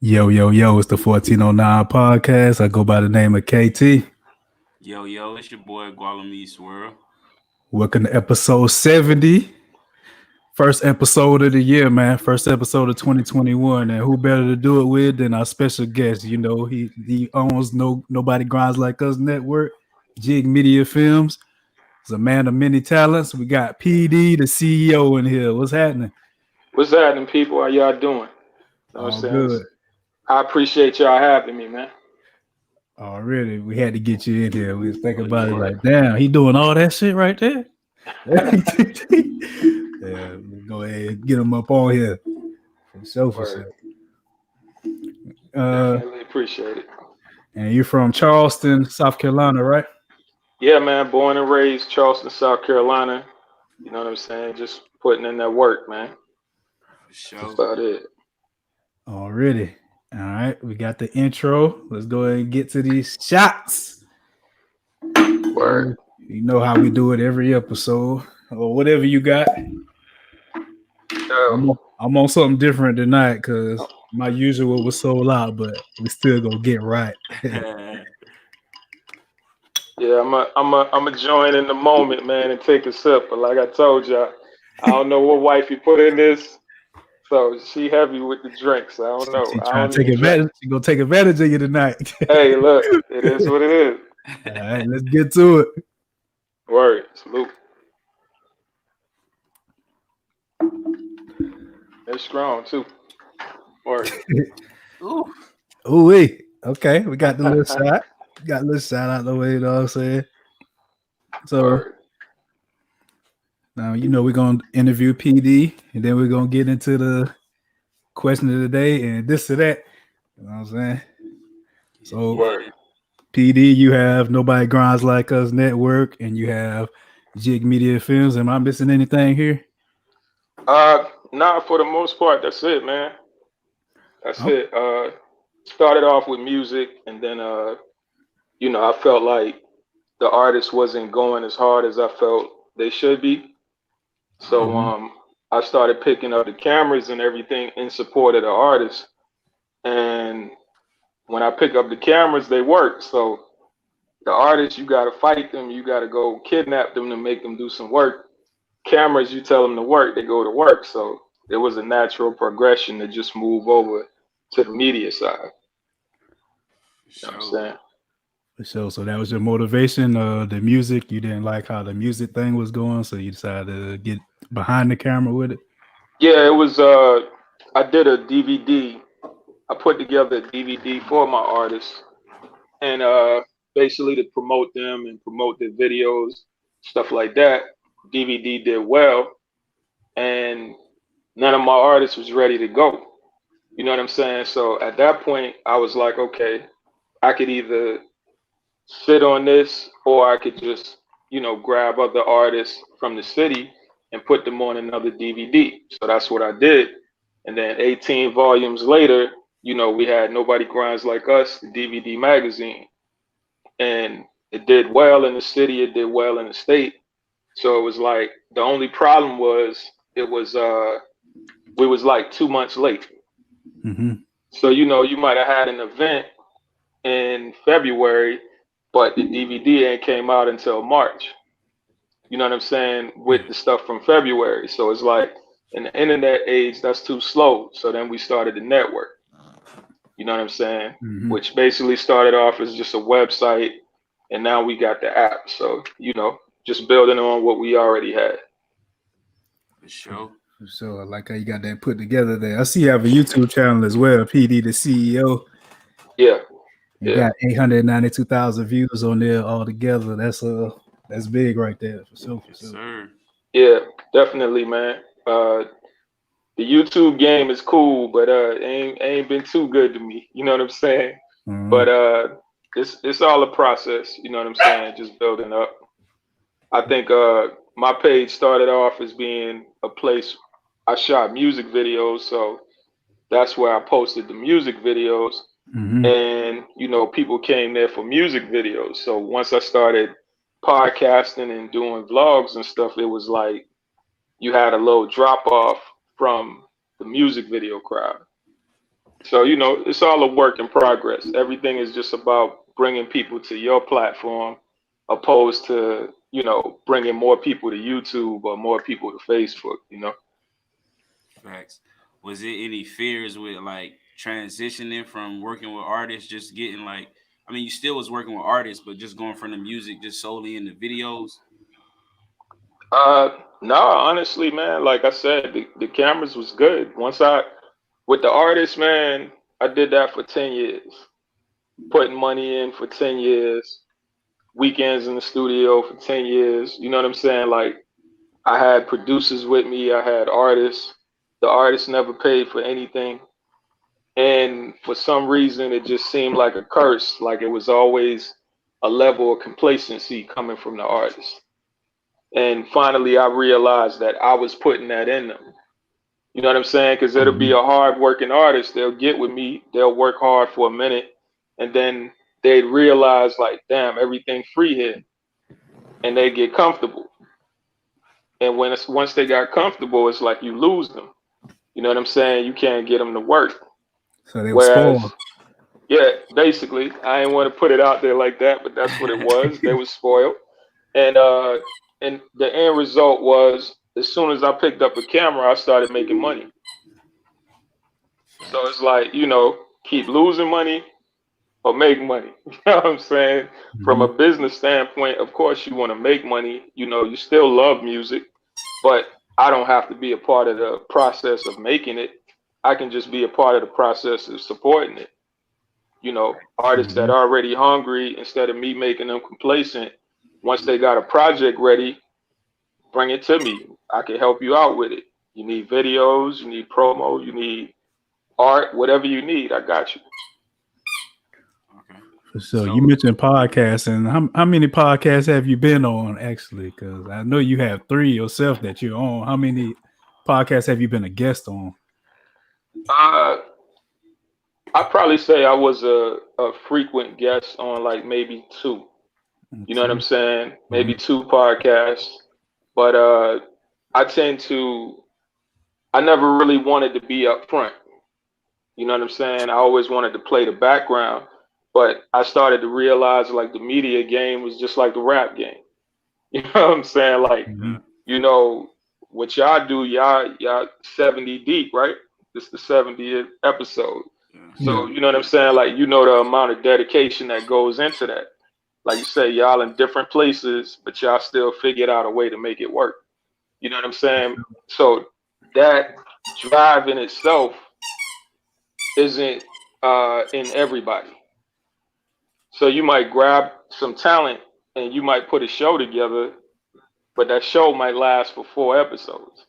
Yo, yo, yo, it's the 1409 podcast. I go by the name of KT. Yo, it's your boy GualaMeetsWorld. Welcome to episode 70. First episode of the year, man. First episode of 2021. And who better to do it with than our special guest? You know, he owns Nobody Grinds Like Us Network, Jig Media Films. He's a man of many talents. We got PD, the CEO, in here. What's happening? What's happening, people? How y'all doing? You know what All I'm saying? good. I appreciate y'all having me, man. Already, we had to get you in here. We was thinking Oh, about it yeah. like, damn, he doing all that shit right there. Yeah, go ahead and get him up on here. For sure. Word. Uh, Definitely appreciate it. and you're from Charleston, South Carolina, right? Yeah, man. Born and raised Charleston, South Carolina. You know what I'm saying? Just putting in that work, man. For sure. That's about it. Already. All right, we got the intro. Let's go ahead and get to these shots. Word. You know how we do it every episode, or whatever you got. I'm on something different tonight because my usual was so loud, but we still gonna get right. Yeah, I'm a join in the moment, man, and take a sip. But like I told y'all, I don't know what wife you put in this, so she heavy with the drinks. I don't know. She I trying don't to take even drink. advantage. She gonna take advantage of you tonight. Hey, look, it is what it is. All right, let's get to it. Word. Salute. They're strong too. Word. Ooh. Ooh, wait. Okay, we got the little shot. Got a little shot out the way, you know what I'm saying? So Word. now you know we're gonna interview PD and then we're gonna get into the question of the day and this or that. You know what I'm saying? So Word. PD, you have Nobody Grinds Like Us Network and you have Jig Media Films. Am I missing anything here? Nah, for the most part, that's it, man. That's Oh. it. Started off with music, and then I felt like the artist wasn't going as hard as I felt they should be. So Mhm. I started picking up the cameras and everything in support of the artist. And when I pick up the cameras, they work. So the artists, you gotta fight them, you gotta go kidnap them to make them do some work. Cameras, you tell them to work, they go to work. So it was a natural progression to just move over to the media side. You know what I'm For saying? For sure. So that was your motivation. The music, you didn't like how the music thing was going, so you decided to get behind the camera with it. Yeah, it was I did a DVD. I put together a DVD for my artists and basically to promote them and promote their videos, stuff like that. DVD did well and none of my artists was ready to go. You know what I'm saying? So at that point I was like, okay, I could either sit on this or I could just, grab other artists from the city and put them on another DVD. So that's what I did. And then 18 volumes later, we had Nobody Grinds Like Us, the DVD magazine. And it did well in the city, it did well in the state. So it was like the only problem was it was we was like 2 months late. Mm-hmm. So you might have had an event in February, but the DVD ain't came out until March. You know what I'm saying? With the stuff from February. So it's like in the internet age, that's too slow. So then we started the network. You know what I'm saying? Mm-hmm. Which basically started off as just a website and now we got the app. So, just building on what we already had. For sure. So I like how you got that put together there. I see you have a YouTube channel as well, PD the CEO. Yeah. You Yeah. got 892,000 views on there altogether. That's big right there for sure. Yes, sir. Yeah, definitely, man. The YouTube game is cool, but ain't been too good to me. You know what I'm saying? Mm-hmm. But it's all a process. You know what I'm saying? Just building up. I think my page started off as being a place I shot music videos, so that's where I posted the music videos, Mm-hmm. and people came there for music videos. So once I started podcasting and doing vlogs and stuff, it was like you had a little drop off from the music video crowd. So, it's all a work in progress. Everything is just about bringing people to your platform opposed to, bringing more people to YouTube or more people to Facebook. Facts. Was it any fears with like transitioning from working with artists, just getting like, I mean, you still was working with artists, but just going from the music just solely in the videos? Uh, no, honestly, man, like I said, the cameras was good. With the artist, man, I did that for 10 years, putting money in for 10 years, weekends in the studio for 10 years. You know what I'm saying? Like, I had producers with me, I had artists. The artists never paid for anything. And for some reason, it just seemed like a curse. Like it was always a level of complacency coming from the artist. And finally, I realized that I was putting that in them. You know what I'm saying? Because it'll be Mhm. a hard working artist. They'll get with me, they'll work hard for a minute, and then they'd realize, like, damn, everything free here. And they get comfortable. And once they got comfortable, it's like you lose them. You know what I'm saying? You can't get them to work. So they were Whereas, spoiled. yeah, basically, I didn't want to put it out there like that, but that's what it was. They were spoiled. And the end result was, as soon as I picked up a camera, I started making money. So Facts. it's like, keep losing money or make money. You know what I'm saying? From a Mhm. business standpoint, of course you want to make money. You still love music, but I don't have to be a part of the process of making it. I can just be a part of the process of supporting it. Artists that Mhm. are already hungry, instead of me making them complacent, once they got a project ready, bring it to me. I can help you out with it. You need videos, you need promo, you need art, whatever you need, I got you. Okay. For sure. You So mentioned podcasting. How many podcasts have you been on actually? Because I know you have three yourself that you're on. How many podcasts have you been a guest on? Uh, I'd probably say I was a frequent guest on like maybe two. You know what I'm Two. saying? Maybe Mhm. two podcasts. But I tend to, I never really wanted to be up front. You know what I'm saying? I always wanted to play the background. But I started to realize like the media game was just like the rap game. You know what I'm saying? Like, yeah, Mhm. you know, what y'all do, y'all 70 deep, right? This is the 70th episode. yeah, Yeah. So, you know what I'm saying? Like, the amount of dedication that goes into that. Like you say, y'all in different places, but y'all still figured out a way to make it work. You know what I'm saying? So that drive in itself isn't in everybody. So you might grab some talent and you might put a show together, but that show might last for 4 episodes.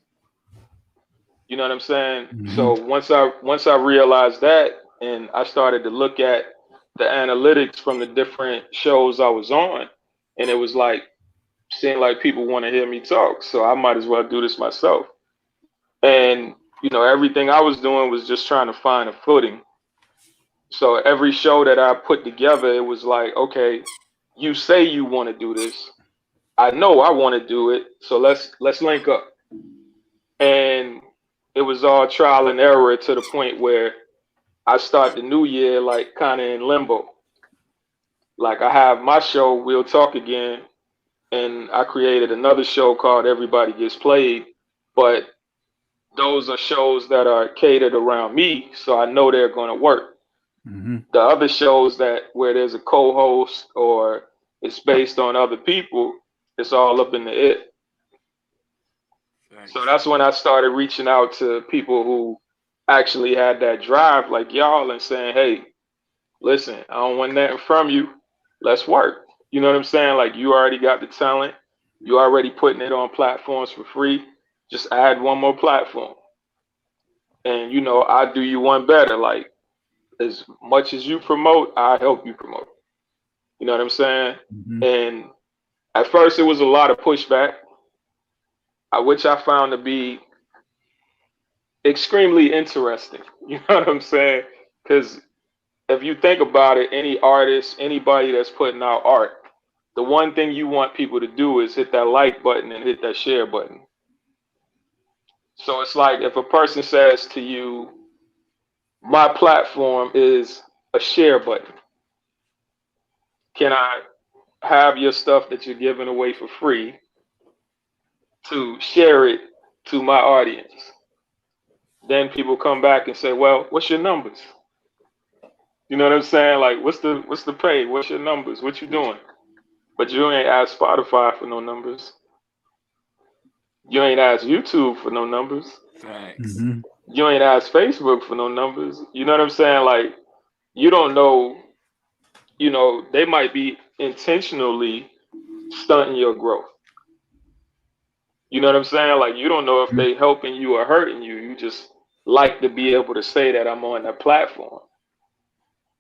You know what I'm saying? Mhm. So once I realized that, and I started to look at the analytics from the different shows I was on, and it was like seemed like people want to hear me talk, so I might as well do this myself. And everything I was doing was just trying to find a footing. So every show that I put together, it was like, okay, you say you want to do this. I know I want to do it, so let's link up. And it was all trial and error to the point where I start the new year like kind of in limbo. Like I have my show, We'll Talk Again, and I created another show called Everybody Gets Played, but those are shows that are catered around me, so I know they're going to work. Mhm. The other shows that where there's a co-host or it's based on other people, it's all up in the air. So facts. that's when I started reaching out to people who actually had that drive, like y'all, and saying, "Hey, listen, I don't want nothing from you. Let's work." You know what I'm saying? Like you already got the talent, you already putting it on platforms for free. Just add one more platform, and I do you one better. Like as much as you promote, I help you promote. You know what I'm saying? Mhm. And at first, it was a lot of pushback, which I found to be extremely interesting. You know what I'm saying? Because if you think about it, any artist, anybody that's putting out art, the one thing you want people to do is hit that like button and hit that share button. So it's like if a person says to you, my platform is a share button. Can I have your stuff that you're giving away for free to share it to my audience? Then people come back and say, well, what's your numbers? You know what I'm saying? Like, what's the pay? What's your numbers? What you doing? But you ain't ask Spotify for no numbers. You ain't ask YouTube for no numbers. Facts. You ain't ask Facebook for no numbers. You know what I'm saying? Like, you don't know, they might be intentionally stunting your growth. You know what I'm saying? Like, you don't know if they helping you or hurting you. You just like to be able to say that I'm on that platform.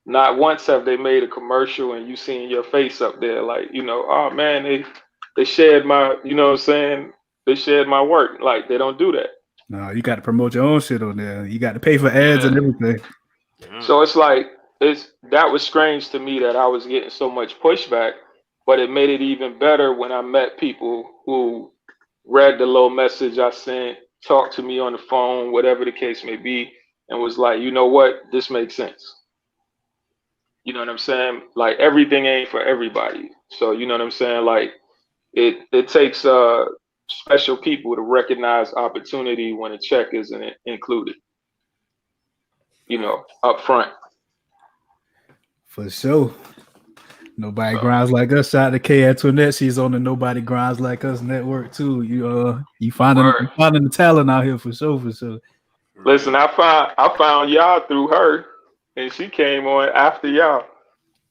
Not once have they made a commercial and you seen your face up there, like, oh man, they shared my, you know what I'm saying? They shared my work. Like, they don't do that. No, you got to promote your own shit on there. You got to pay for ads and everything. So it's like, that was strange to me that I was getting so much pushback, but it made it even better when I met people who read the little message I sent, talked to me on the phone, whatever the case may be, and was like, you know what, this makes sense. You know what I'm saying? Like, everything ain't for everybody. So, you know what I'm saying? Like, it takes special people to recognize opportunity when a check isn't included, up front. For sure. Nobody grinds like us. Shout out to K Antoinette. She's on the Nobody Grinds Like Us network too. You finding the talent out here for sure, for sure. Listen, I found y'all through her, and she came on after y'all.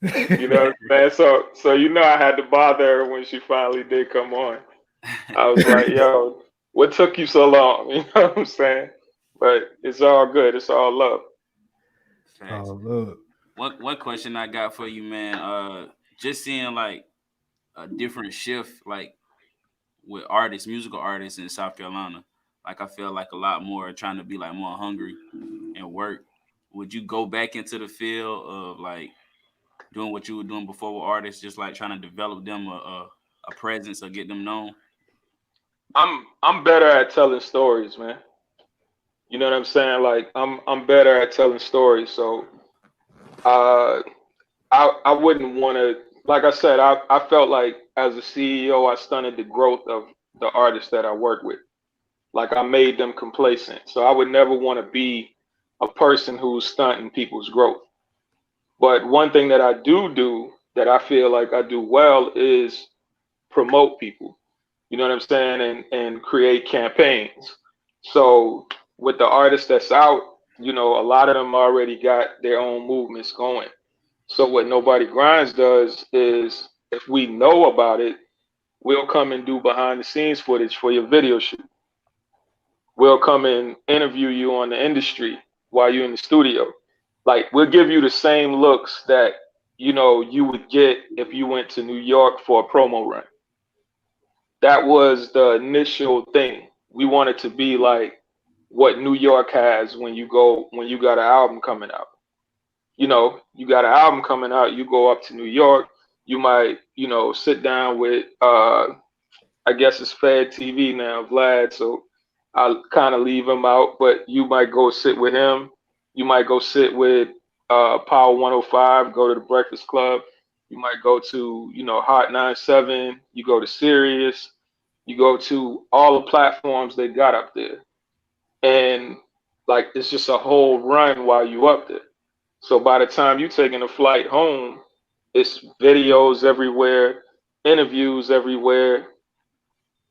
You know what I'm saying? So I had to bother her when she finally did come on. I was like, yo, what took you so long? You know what I'm saying? But it's all good. It's all love. Facts. Oh, look. One question I got for you, man. Just seeing like a different shift, like with musical artists in South Carolina. Like, I feel like a lot more trying to be like more hungry and work. Would you go back into the field of like doing what you were doing before with artists, just like trying to develop them a presence or get them known? I'm better at telling stories, man. You know what I'm saying? Like, I'm better at telling stories. So uh I wouldn't want to, like I said, I felt like as a CEO I stunted the growth of the artists that I work with. Like, I made them complacent. So I would never want to be a person who's stunting people's growth. But one thing that I do that I feel like I do well is promote people. You know what I'm saying? And create campaigns. So with the artists that's out, a lot of them already got their own movements going. So what Nobody Grinds does is, if we know about it, we'll come and do behind the scenes footage for your video shoot. We'll come and interview you on the industry while you're in the studio. Like, we'll give you the same looks that, you would get if you went to New York for a promo run. That was the initial thing. We wanted to be like what New York has when you got an album coming out. You got an album coming out, you go up to New York, you might, sit down with I guess it's Fed TV now, Vlad, so I'll kind of leave him out, but you might go sit with him. You might go sit with Power 105, go to the Breakfast Club. You might go to, Hot 97. You go to Sirius. You go to all the platforms they got up there. And like, it's just a whole run while you up there. So by the time you're taking a flight home, it's videos everywhere, interviews everywhere,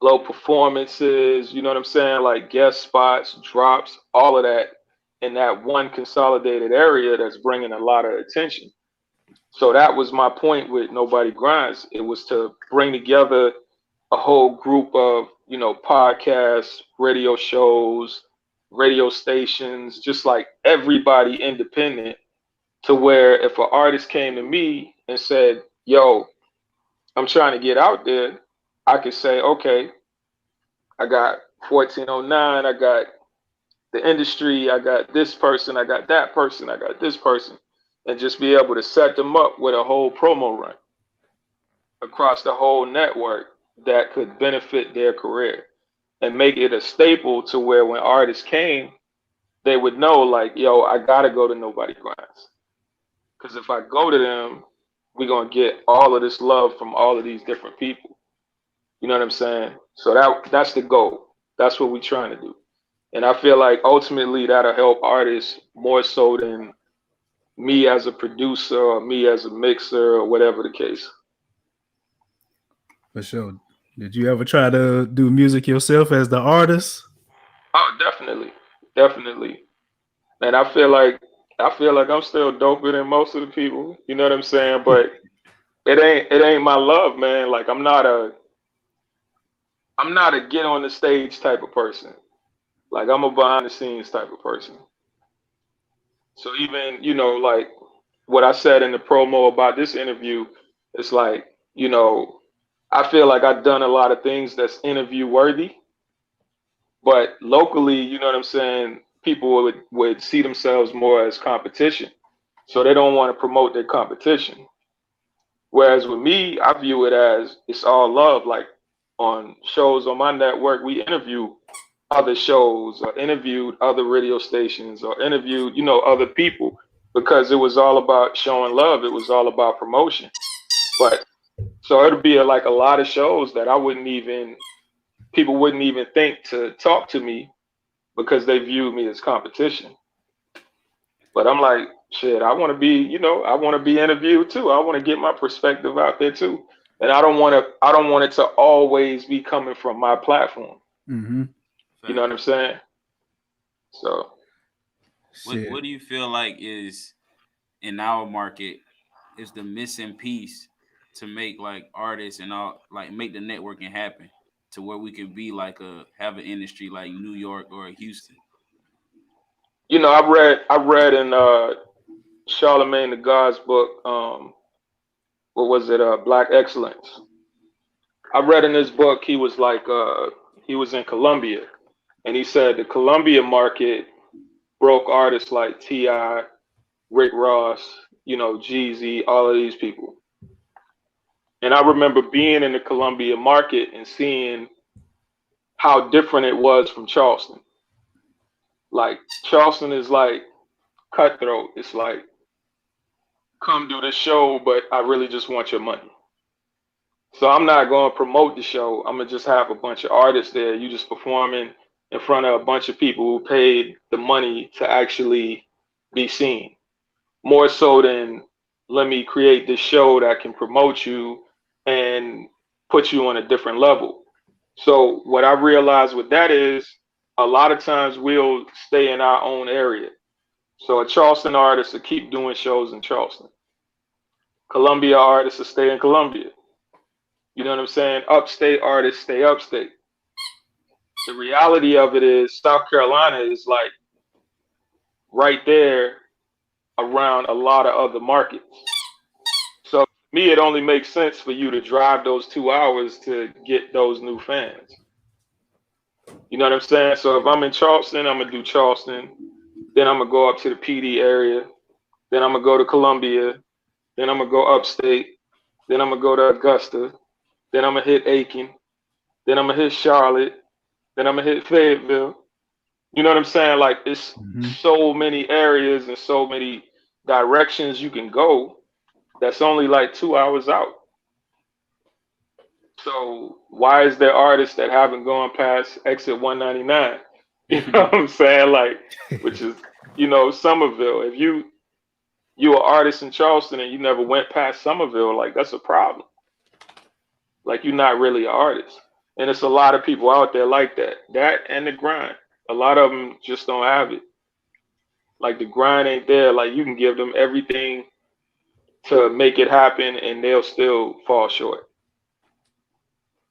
low performances, you know what I'm saying? Like, guest spots, drops, all of that in that one consolidated area that's bringing a lot of attention. So that was my point with Nobody Grinds. It was to bring together a whole group of, podcasts, radio shows, radio stations, just like everybody independent, to where if an artist came to me and said, yo, I'm trying to get out there, I could say, okay, I got 1409, I got the industry, I got this person, I got that person, I got this person, and just be able to set them up with a whole promo run across the whole network that could benefit their career and make it a staple to where when artists came, they would know like, yo, I gotta go to Nobody Grinds. Because if I go to them, we're gonna get all of this love from all of these different people. You know what I'm saying? So that's the goal. That's what we're trying to do. And I feel like ultimately that'll help artists more so than me as a producer or me as a mixer or whatever the case. For sure. Did you ever try to do music yourself as the artist? Oh, definitely. Definitely. And I feel like I'm still doper than most of the people. You know what I'm saying? But it ain't my love, man. Like I'm not a get on the stage type of person. Like I'm a behind the scenes type of person. So even, like what I said in the promo about this interview, it's like, I feel like I've done a lot of things that's interview worthy, but locally, you know what I'm saying, people would see themselves more as competition. So they don't want to promote their competition. Whereas with me, I view it as it's all love. Like on shows on my network, we interview other shows or interviewed other radio stations or interviewed, other people because it was all about showing love. It was all about promotion. But so it'll be like a lot of shows that people wouldn't even think to talk to me because they view me as competition. But I'm like, shit, I want to be interviewed too. I want to get my perspective out there too. And I don't want it to always be coming from my platform. Mm-hmm. You know what I'm saying? So what do you feel like is in our market is the missing piece to make like artists and all like make the networking happen to where we could be like have an industry like New York or Houston? I read in Charlemagne the God's book, what was it, Black Excellence. I read in this book he was like he was in Colombia and he said the Colombia market broke artists like T.I., Rick Ross, Jeezy, all of these people. And I remember being in the Columbia market and seeing how different it was from Charleston. Like Charleston is like cutthroat. It's like, come do the show, but I really just want your money. So I'm not going to promote the show. I'm going to just have a bunch of artists there. You just performing in front of a bunch of people who paid the money to actually be seen. More so than let me create this show that can promote you and put you on a different level. So what I realized with that is a lot of times we'll stay in our own area. So a Charleston artist will keep doing shows in Charleston. Columbia artists will stay in Columbia. You know what I'm saying? Upstate artists stay upstate. The reality of it is South Carolina is like right there around a lot of other markets. So to me, it only makes sense for you to drive those 2 hours to get those new fans. You know what I'm saying? So if I'm in Charleston, I'm going to do Charleston. Then I'm going to go up to the PD area. Then I'm going to go to Columbia. Then I'm going to go upstate. Then I'm going to go to Augusta. Then I'm going to hit Aiken. Then I'm going to hit Charlotte. Then I'm going to hit Fayetteville. You know what I'm saying? Like it's so many areas and so many directions you can go that's only like 2 hours out. So why is there artists that haven't gone past exit 199? You know what I'm saying? Like, which is, Somerville. If you're an artist in Charleston and you never went past Somerville, like that's a problem. Like you're not really an artist. And it's a lot of people out there like that. That and the grind. A lot of them just don't have it. Like the grind ain't there. Like you can give them everything to make it happen and they'll still fall short.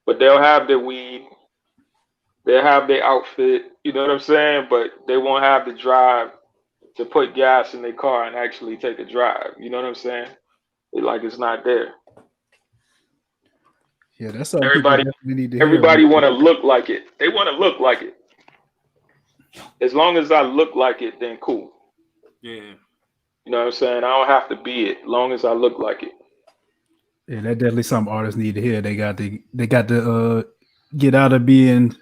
But they'll have their weed, they'll have their outfit, you know what I'm saying? But they won't have the drive to put gas in their car and actually take a drive. You know what I'm saying? It's not there. Yeah, that's something Everybody, people definitely need to hear. everybody want to look like it. They want to look like it. As long as I look like it, then cool. Yeah. You know what I'm saying? I don't have to be it, as long as I look like it. Yeah, that definitely some artists need to hear. They got to get out of being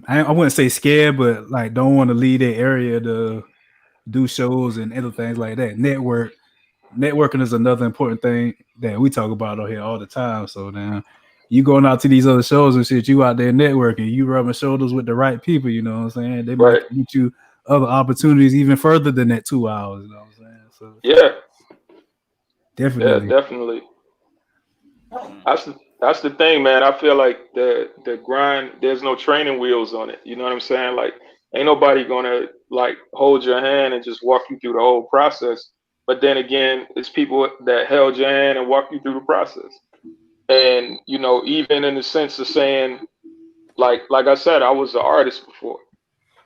I wouldn't say scared, but like don't want to leave that area to do shows and other things like that. Networking is another important thing that we talk about on here all the time. So now you going out to these other shows and shit, you out there networking, you rubbing shoulders with the right people, you know what I'm saying? They might Right. get you other opportunities even further than that 2 hours, you know what I'm saying? So Yeah. Yeah. definitely. Definitely. That's the thing, man. I feel like the grind. There's no training wheels on it. You know what I'm saying? Like, ain't nobody gonna like hold your hand and just walk you through the whole process. But then again, it's people that held your hand and walked you through the process. And you know, even in the sense of saying, like I said, I was an artist before.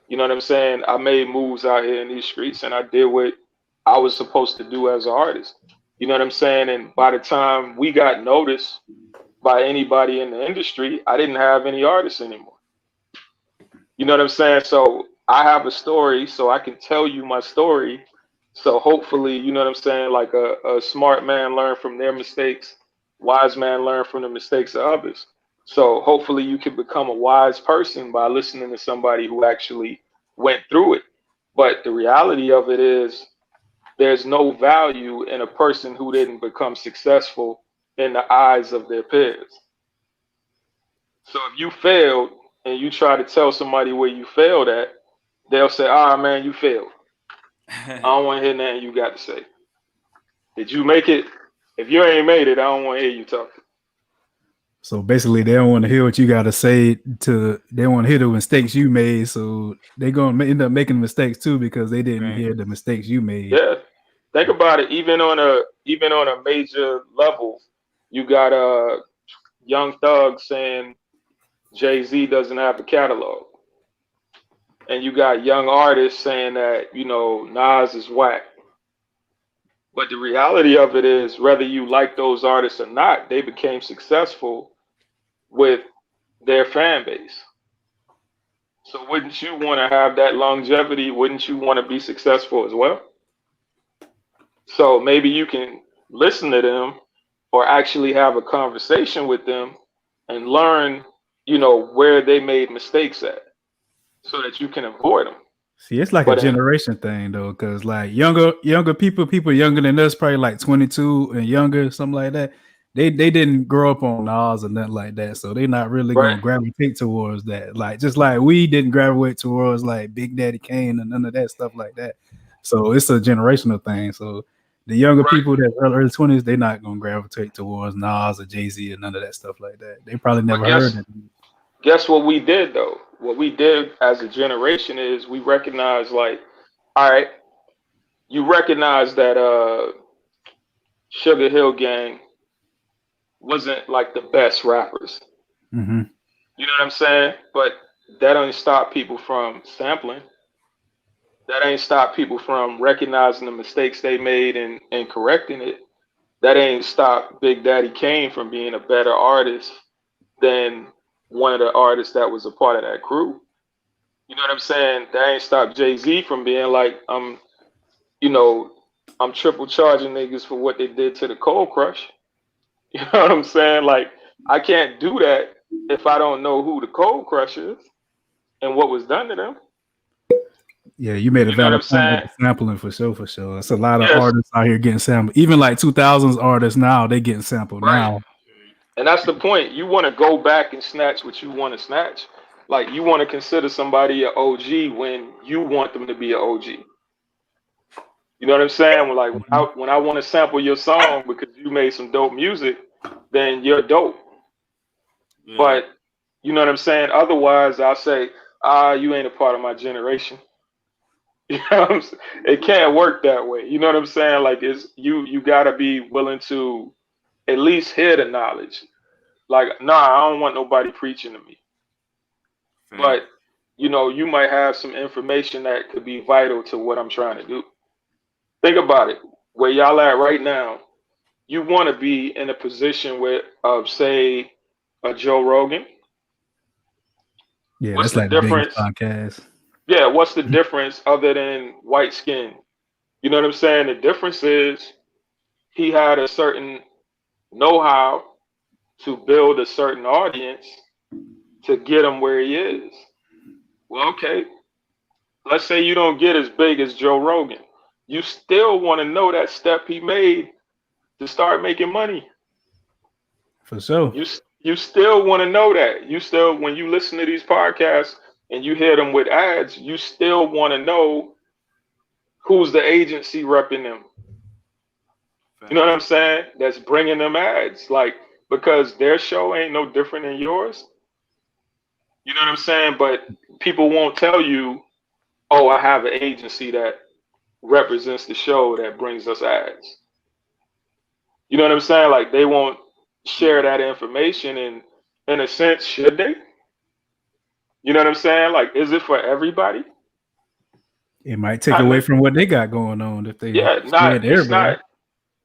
You know what I'm saying? I made moves out here in these streets, and I did what I was supposed to do as an artist. You know what I'm saying? And by the time we got noticed by anybody in the industry, I didn't have any artists anymore. You know what I'm saying? So I have a story, so I can tell you my story. So hopefully, you know what I'm saying? Like a smart man learn from their mistakes, wise man learn from the mistakes of others. So hopefully you can become a wise person by listening to somebody who actually went through it. But the reality of it is there's no value in a person who didn't become successful in the eyes of their peers. So if you failed and you try to tell somebody where you failed at, they'll say, "Ah, man, you failed. I don't want to hear nothing you got to say. Did you make it? If you ain't made it, I don't want to hear you talking." So basically they don't want to hear what you gotta say to they want to hear the mistakes you made. So they're gonna end up making mistakes too because they didn't Right. hear the mistakes you made. Yeah, think about it. Even on a major level, you got a Young Thug saying Jay-Z doesn't have a catalog, and you got young artists saying that Nas is whack. But the reality of it is, whether you like those artists or not, they became successful with their fan base. So wouldn't you want to have that longevity? Wouldn't you want to be successful as well? So maybe you can listen to them or actually have a conversation with them and learn, where they made mistakes at so that you can avoid them. See, it's like a But in, generation thing though, because like younger people younger than us, probably like 22 and younger, something like that. They didn't grow up on Nas or nothing like that, so they're not really right, gonna gravitate towards that. Like just like we didn't gravitate towards like Big Daddy Kane and none of that stuff like that. So it's a generational thing. So the younger right. people that early 20s, they're not gonna gravitate towards Nas or Jay-Z or none of that stuff like that. They probably But never heard guess it. guess what we did though? What we did as a generation is we recognized like, all right, you recognize that Sugar Hill Gang wasn't like the best rappers. Mm-hmm. You know what I'm saying? But that ain't stop people from sampling. That ain't stop people from recognizing the mistakes they made and correcting it. That ain't stop Big Daddy Kane from being a better artist than one of the artists that was a part of that crew. You know what I'm saying? That ain't stop Jay Z from being like, you know, I'm triple charging niggas for what they did to the Cold Crush. You know what I'm saying? Like, I can't do that if I don't know who the Cold Crush is and what was done to them. Yeah, you made a You know what valid I'm point with saying? the sampling for sure, for sure. It's a lot of Yes, artists out here getting sampled. Even like 2000s artists now, they getting sampled right. now. And that's the point. You want to go back and snatch what you want to snatch. Like, you want to consider somebody an OG when you want them to be an OG. You know what I'm saying? Like, Mhm. when I want to sample your song because you made some dope music, then you're dope. Yeah. But you know what I'm saying? Otherwise, I'll say, ah, you ain't a part of my generation. You know what I'm saying? It can't work that way. You know what I'm saying? Like, it's you gotta be willing to at least hear the knowledge. Like, nah, I don't want nobody preaching to me. Fact. But you might have some information that could be vital to what I'm trying to do. Think about it. Where y'all at right now, you want to be in a position where, of say, a Joe Rogan. Yeah, What's that's the like the biggest difference? podcast. Yeah, what's the difference other than white skin? You know what I'm saying? The difference is he had a certain know-how to build a certain audience to get him where he is. Well, okay. Let's say you don't get as big as Joe Rogan. You still want to know that step he made to start making money. For sure. You still want to know that. You still, when you listen to these podcasts and you hear them with ads, you still want to know who's the agency repping them. You know what I'm saying? That's bringing them ads, like, because their show ain't no different than yours. You know what I'm saying? But people won't tell you, oh, I have an agency that represents the show that brings us ads. You know what I'm saying? Like, they won't share that information, and in a sense, should they? You know what I'm saying? Like, is it for everybody? It might take away from what they got going on if they spread everybody.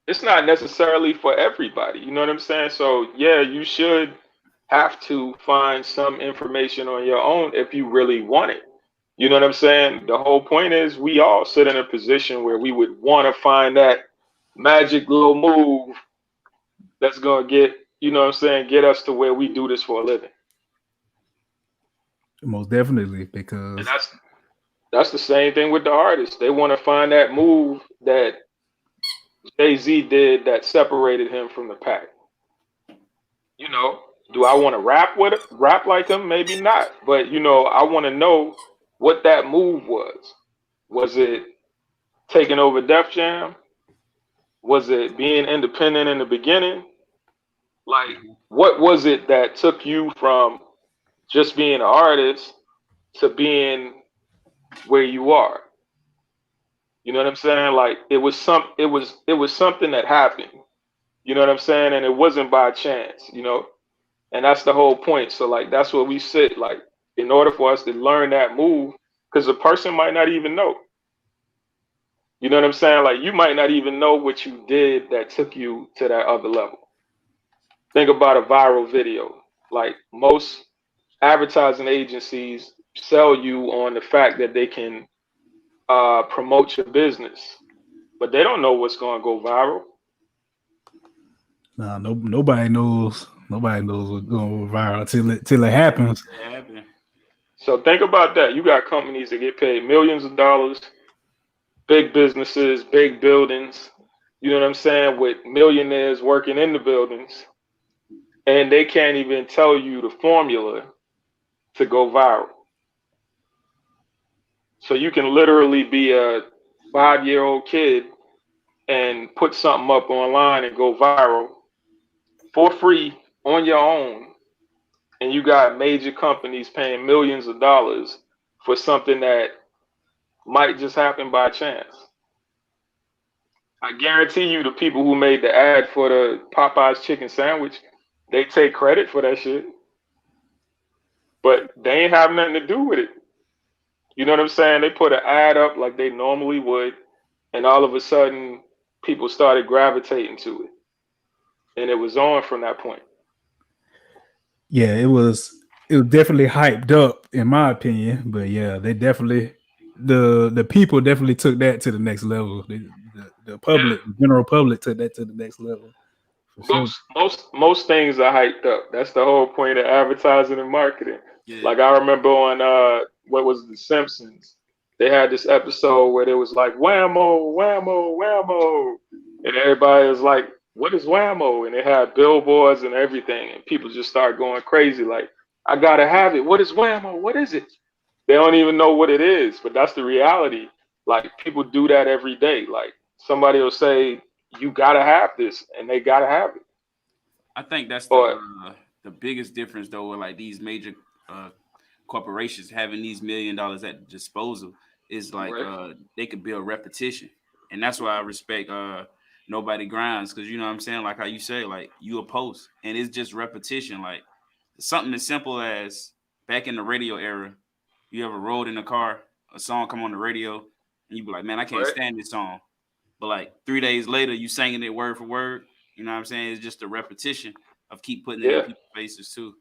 It's not necessarily for everybody. You know what I'm saying? So yeah, you should have to find some information on your own if you really want it. You know what I'm saying? The whole point is we all sit in a position where we would want to find that magic little move that's gonna get, you know what I'm saying, get us to where we do this for a living. Most definitely, because and that's the same thing with the artists. They want to find that move that Jay-Z did that separated him from the pack. You know, do I want to rap like him? Maybe not. But, you know, I want to know what that move was. Was it taking over Def Jam? Was it being independent in the beginning? Like, what was it that took you from just being an artist to being where you are? You know what I'm saying? Like, it was something that happened. You know what I'm saying? And it wasn't by chance, you know? And that's the whole point. So, like, that's what we sit, like, in order for us to learn that move, because the person might not even know. You know what I'm saying? Like, you might not even know what you did that took you to that other level. Think about a viral video. Like, most advertising agencies sell you on the fact that they can promote your business, but they don't know what's going to go viral. Nah, nobody knows. Nobody knows what's going viral till it happens. So think about that. You got companies that get paid millions of dollars, big businesses, big buildings. You know what I'm saying? With millionaires working in the buildings, and they can't even tell you the formula to go viral. So you can literally be a 5-year-old kid and put something up online and go viral for free on your own. And you got major companies paying millions of dollars for something that might just happen by chance. I guarantee you the people who made the ad for the Popeyes chicken sandwich, they take credit for that shit. But they ain't have nothing to do with it. You know what I'm saying? They put an ad up like they normally would, and all of a sudden people started gravitating to it. And it was on from that point. Yeah, it was definitely hyped up in my opinion, but yeah, they definitely the people definitely took that to the next level. The public, the general public took that to the next level. Most things are hyped up. That's the whole point of advertising and marketing. Yeah. Like, I remember on what was The Simpsons, they had this episode where it was like whammo, whammo, whammo, and everybody was like, "What is whammo?" And they had billboards and everything, and people just start going crazy, like, "I gotta have it. What is whammo? What is it?" They don't even know what it is, but that's the reality. Like, people do that every day. Like, somebody will say, "You gotta have this," and they gotta have it. I think that's the biggest difference, though, with like these major corporations having these $1 million at disposal is like they could build repetition, and that's why I respect Nobody Grinds, because you know what I'm saying, like how you say, like you a post and it's just repetition, like something as simple as back in the radio era, you ever rode in a car, a song come on the radio, and you be like, man, I can't stand this song, but like 3 days later you singing it word for word. You know what I'm saying? It's just a repetition of keep putting it in people's faces too.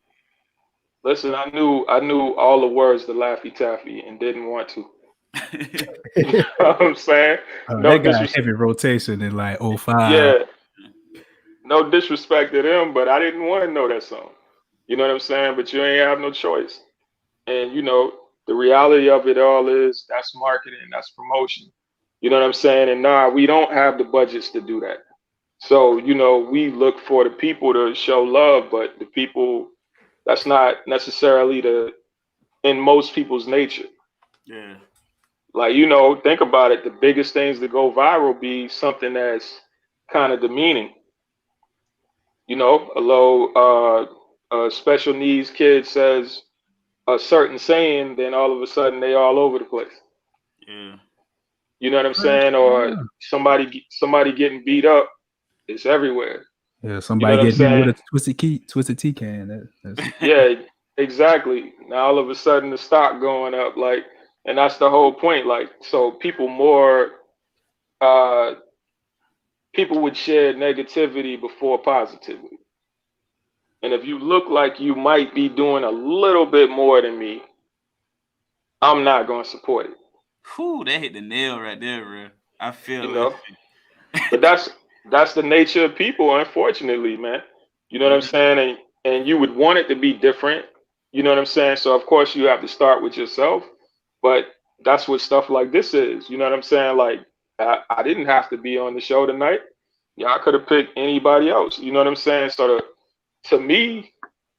Listen, I knew all the words to Laffy Taffy and didn't want to. You know what I'm saying? No, they got heavy rotation in like 05. Yeah. No disrespect to them, but I didn't want to know that song. You know what I'm saying? But you ain't have no choice. And, you know, the reality of it all is that's marketing, that's promotion. You know what I'm saying? And nah, we don't have the budgets to do that. So, we look for the people to show love, but the people, that's not necessarily in most people's nature. Yeah. Like, think about it. The biggest things that go viral be something that's kind of demeaning. A low, special needs kid says a certain saying, then all of a sudden they all over the place. Yeah. You know what I'm saying? Or somebody getting beat up, it's everywhere. Yeah, You know somebody what I'm getting hit with saying? a twisted tea can. That's Yeah, exactly. Now all of a sudden the stock going up, like, and that's the whole point. Like, so uh, people would share negativity before positivity. And if you look like you might be doing a little bit more than me, I'm not going to support it. Whew, that hit the nail right there, bro. I feel You that know, but that's the nature of people, unfortunately, man. You know what I'm shit. saying? And you would want it to be different. You know what I'm saying? So of course you have to start with yourself, but that's what stuff like this is. You know what I'm saying? Like I didn't have to be on the show tonight. Yeah, I could have picked anybody else. You know what I'm saying? So to me,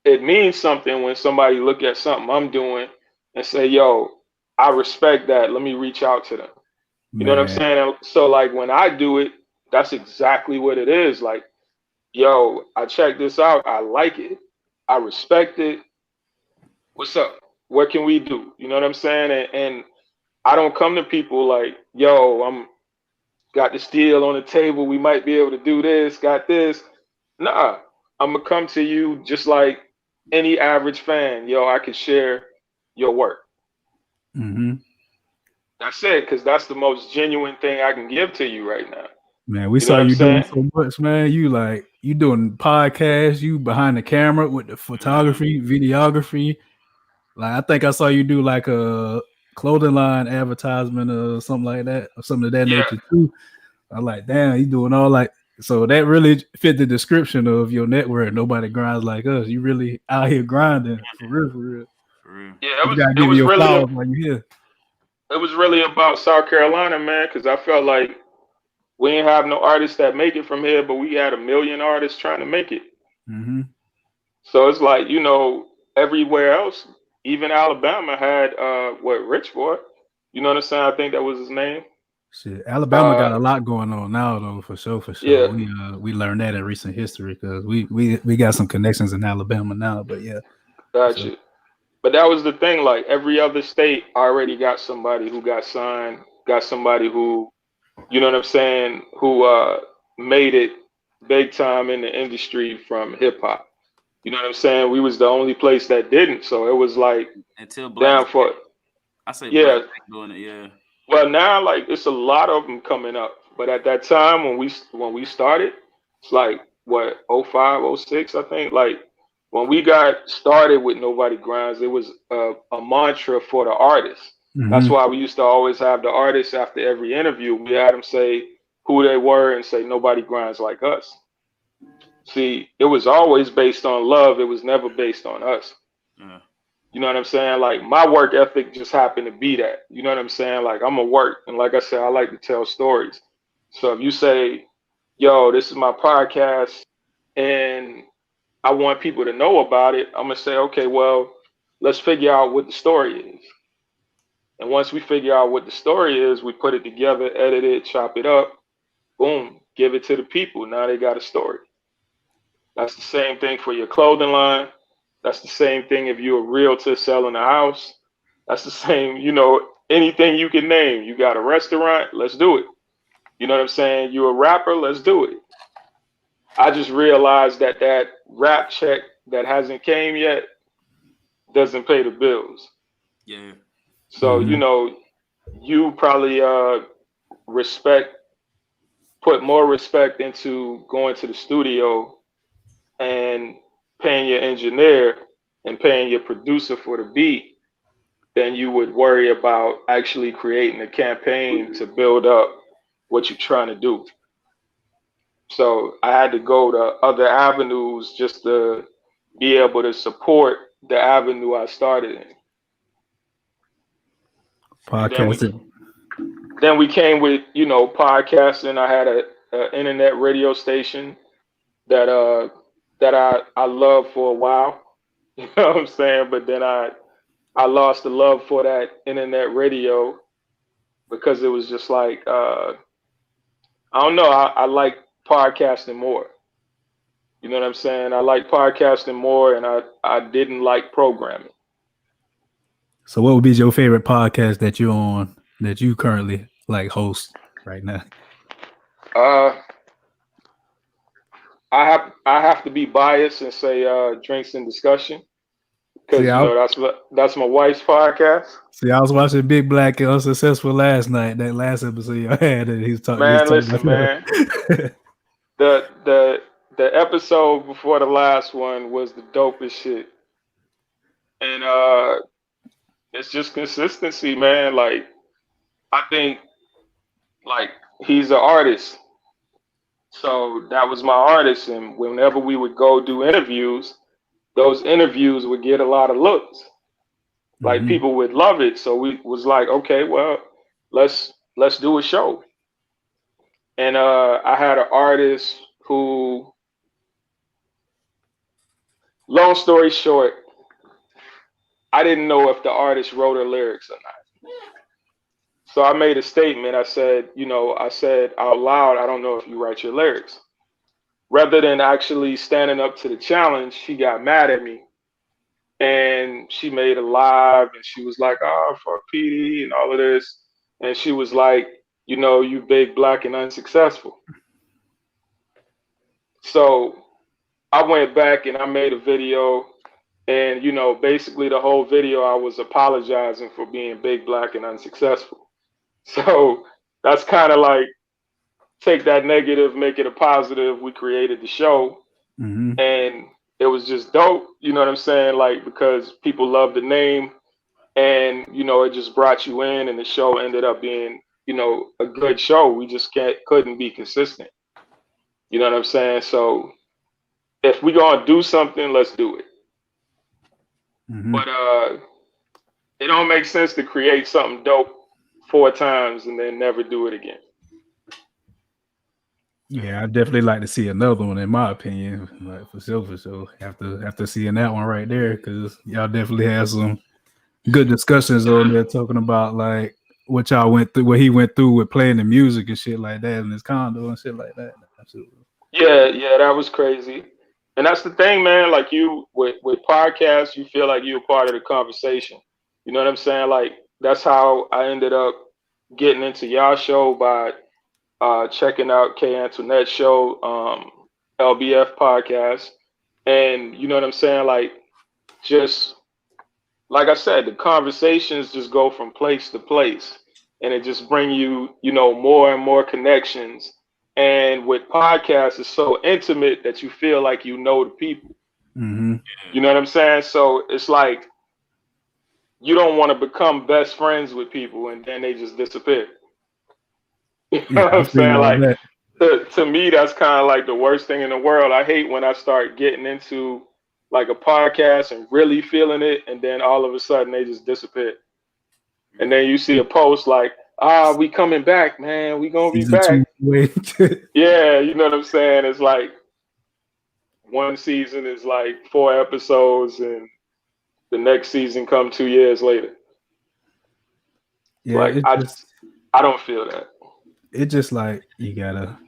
it means something when somebody look at something I'm doing and say, "Yo, I respect that. Let me reach out to them." You know what I'm man. saying? So like when I do it, that's exactly what it is. Like, yo, I checked this out. I like it. I respect it. What's up? What can we do? You know what I'm saying? And I don't come to people like, yo, I'm got this deal on the table. We might be able to do this, got this. Nah, I'm gonna come to you just like any average fan. Yo, I can share your work. Mm-hmm. That's it, because that's the most genuine thing I can give to you right now. Man, we You know saw what I'm you doing saying? so much, man. You doing podcasts, you behind the camera with the photography, videography. Like I think I saw you do like a clothing line advertisement or something like that, or something of that Yeah, nature too. I'm like, damn, you doing all like so that really fit the description of your network. Nobody grinds like us. You really out here grinding for real, for real. For real. yeah. You gotta It give you was your really flowers while you here. it was really about South Carolina, man, because I felt like we ain't have no artists that make it from here, but we had a million artists trying to make it. Mm-hmm. So it's like, everywhere else, even Alabama had what Rich Boy. You know what I'm saying? I think that was his name. Shit, Alabama got Uh a lot going on now, though, for sure, for sure. yeah, We learned that in recent history because we got some connections in Alabama now. But yeah, so gotcha. But that was the thing, like every other state already got somebody who got signed, got somebody who, you know what I'm saying, who made it big time in the industry from hip hop. You know what I'm saying? We was the only place that didn't. So it was like Until blacks, down for I say yeah. blacks doing it. Yeah. Well, now like it's a lot of them coming up. But at that time when we started, it's like what 05, 06, I think. Like when we got started with Nobody Grinds, it was a mantra for the artists. That's hmm why we used to always have the artists after every interview. We had them say who they were and say nobody grinds like us. See, it was always based on love. It was never based on us. Yeah. You know what I'm saying? Like my work ethic just happened to be that. You know what I'm saying? Like I'm a work, and like I said, I like to tell stories. So if you say, "Yo, this is my podcast," and I want people to know about it, I'm gonna say, "Okay, well, let's figure out what the story is." And once we figure out what the story is, we put it together, edit it, chop it up, boom, give it to the people. Now they got a story. That's the same thing for your clothing line. That's the same thing if you're a realtor selling a house. That's the same, anything you can name. You got a restaurant, let's do it. You know what I'm saying? You're a rapper, let's do it. I just realized that rap check that hasn't came yet doesn't pay the bills. Yeah. So, hmm you probably respect put more respect into going to the studio and paying your engineer and paying your producer for the beat than you would worry about actually creating a campaign to build up what you're trying to do. So I had to go to other avenues just to be able to support the avenue I started in. And then Podcasting. we came with, podcasting. I had a internet radio station that I loved for a while. You know what I'm saying? But then I lost the love for that internet radio because it was just like I don't know. I like podcasting more. You know what I'm saying? I like podcasting more, and I didn't like programming. So, what would be your favorite podcast that you're on that you currently like host right now? Uh, I have to be biased and say drinks and discussion See, because that's my wife's podcast. I was watching Big Black and Unsuccessful last night. That last episode you had, and he was talking. Man, listen, man. The the episode before the last one was the dopest shit, and it's just consistency, man. Like I think like he's an artist. So that was my artist, and whenever we would go do interviews, those interviews would get a lot of looks. Like Mhm. people would love it. So we was like, okay, well, let's do a show. And I had an artist who, long story short, I didn't know if the artist wrote her lyrics or not. So I made a statement. I said, I said out loud, I don't know if you write your lyrics. Rather than actually standing up to the challenge, she got mad at me and she made a live and she was like, oh, fuck PD and all of this. And she was like, you big, black, and unsuccessful. So I went back and I made a video. And, basically the whole video, I was apologizing for being big, black, and unsuccessful. So that's kind of like take that negative, make it a positive. We created the show. Mhm. And it was just dope, you know what I'm saying? Like, because people love the name and, it just brought you in and the show ended up being, a good show. We just couldn't be consistent. You know what I'm saying? So if we're going to do something, let's do it. Mhm. But it don't make sense to create something dope 4 times and then never do it again. Yeah, I definitely like to see another one. In my opinion, like for sure. After seeing that one right there, because y'all definitely had some good discussions on there talking about like what y'all went through, what he went through with playing the music and shit like that in his condo and shit like that. Absolutely. Yeah, that was crazy. And that's the thing, man. Like you with podcasts, you feel like you're a part of the conversation. You know what I'm saying? Like that's how I ended up getting into y'all show by checking out K Antoinette's show, LBF podcast. And you know what I'm saying? Like just like I said, the conversations just go from place to place and it just bring you, more and more connections. And with podcasts, it's so intimate that you feel like you know the people. Mm-hmm. You know what I'm saying? So it's like you don't want to become best friends with people and then they just disappear. You know Yeah, what I I'm feel saying? all Like that. to me, that's kind of like the worst thing in the world. I hate when I start getting into like a podcast and really feeling it, and then all of a sudden they just disappear. And then you see a post like, we coming back, man. We gonna be Season back. 2. Wait. Yeah, you know what I'm saying? It's like one season is like 4 episodes and the next season come 2 years later. Yeah, Like I don't feel that. it just like you gotta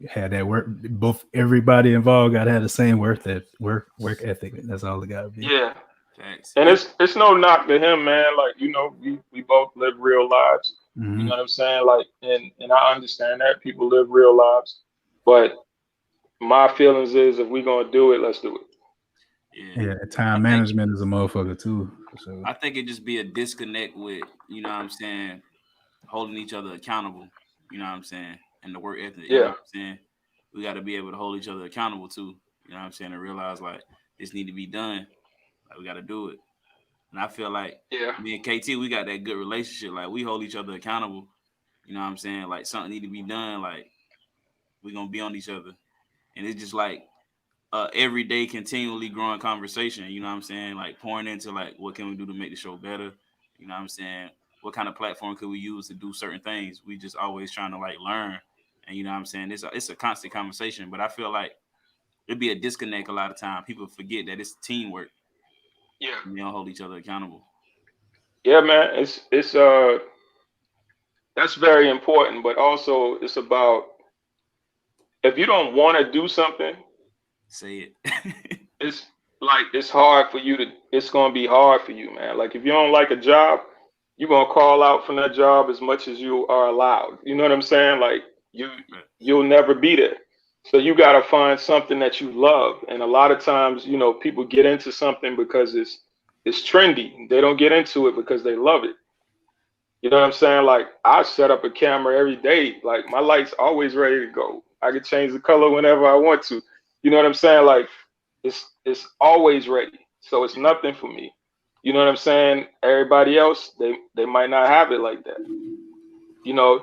have that work. Both everybody involved gotta have the same work ethic. That's all it gotta be. Yeah. Thanks. And it's no knock to him, man. Like, we both live real lives. You Mm-hmm. know what I'm saying? Like and I understand that people live real lives. But my feelings is if we're gonna do it, let's do it. Yeah. Yeah, time management is a motherfucker too. For sure. I think it just be a disconnect with, you know what I'm saying, holding each other accountable, you know what I'm saying, and the work ethic, you know Yeah. what I'm saying. We got to be able to hold each other accountable too, you know what I'm saying, and realize like this need to be done, like we got to do it. And I feel like Yeah. me and KT, we got that good relationship, like we hold each other accountable, you know what I'm saying, like something need to be done, like we gonna be on each other, and it's just like everyday continually growing conversation, you know what I'm saying, like pouring into like what can we do to make the show better, you know what I'm saying, what kind of platform could we use to do certain things. We just always trying to like learn, and you know what I'm saying. It's a constant conversation, but I feel like it'd be a disconnect a lot of time. People forget that it's teamwork. Yeah. And they don't hold each other accountable. Yeah, man. It's that's very important, but also it's about if you don't want to do something, Say it. it's like it's hard for you to it's gonna be hard for you, man. Like if you don't like a job, you're gonna call out from that job as much as you are allowed. You know what I'm saying? Like you Right. you'll never be there. So you gotta find something that you love. And a lot of times, people get into something because it's trendy. They don't get into it because they love it. You know what I'm saying? Like I set up a camera every day. Like my light's always ready to go. I can change the color whenever I want to. You know what I'm saying? Like it's always ready. So it's nothing for me. You know what I'm saying? Everybody else, they might not have it like that.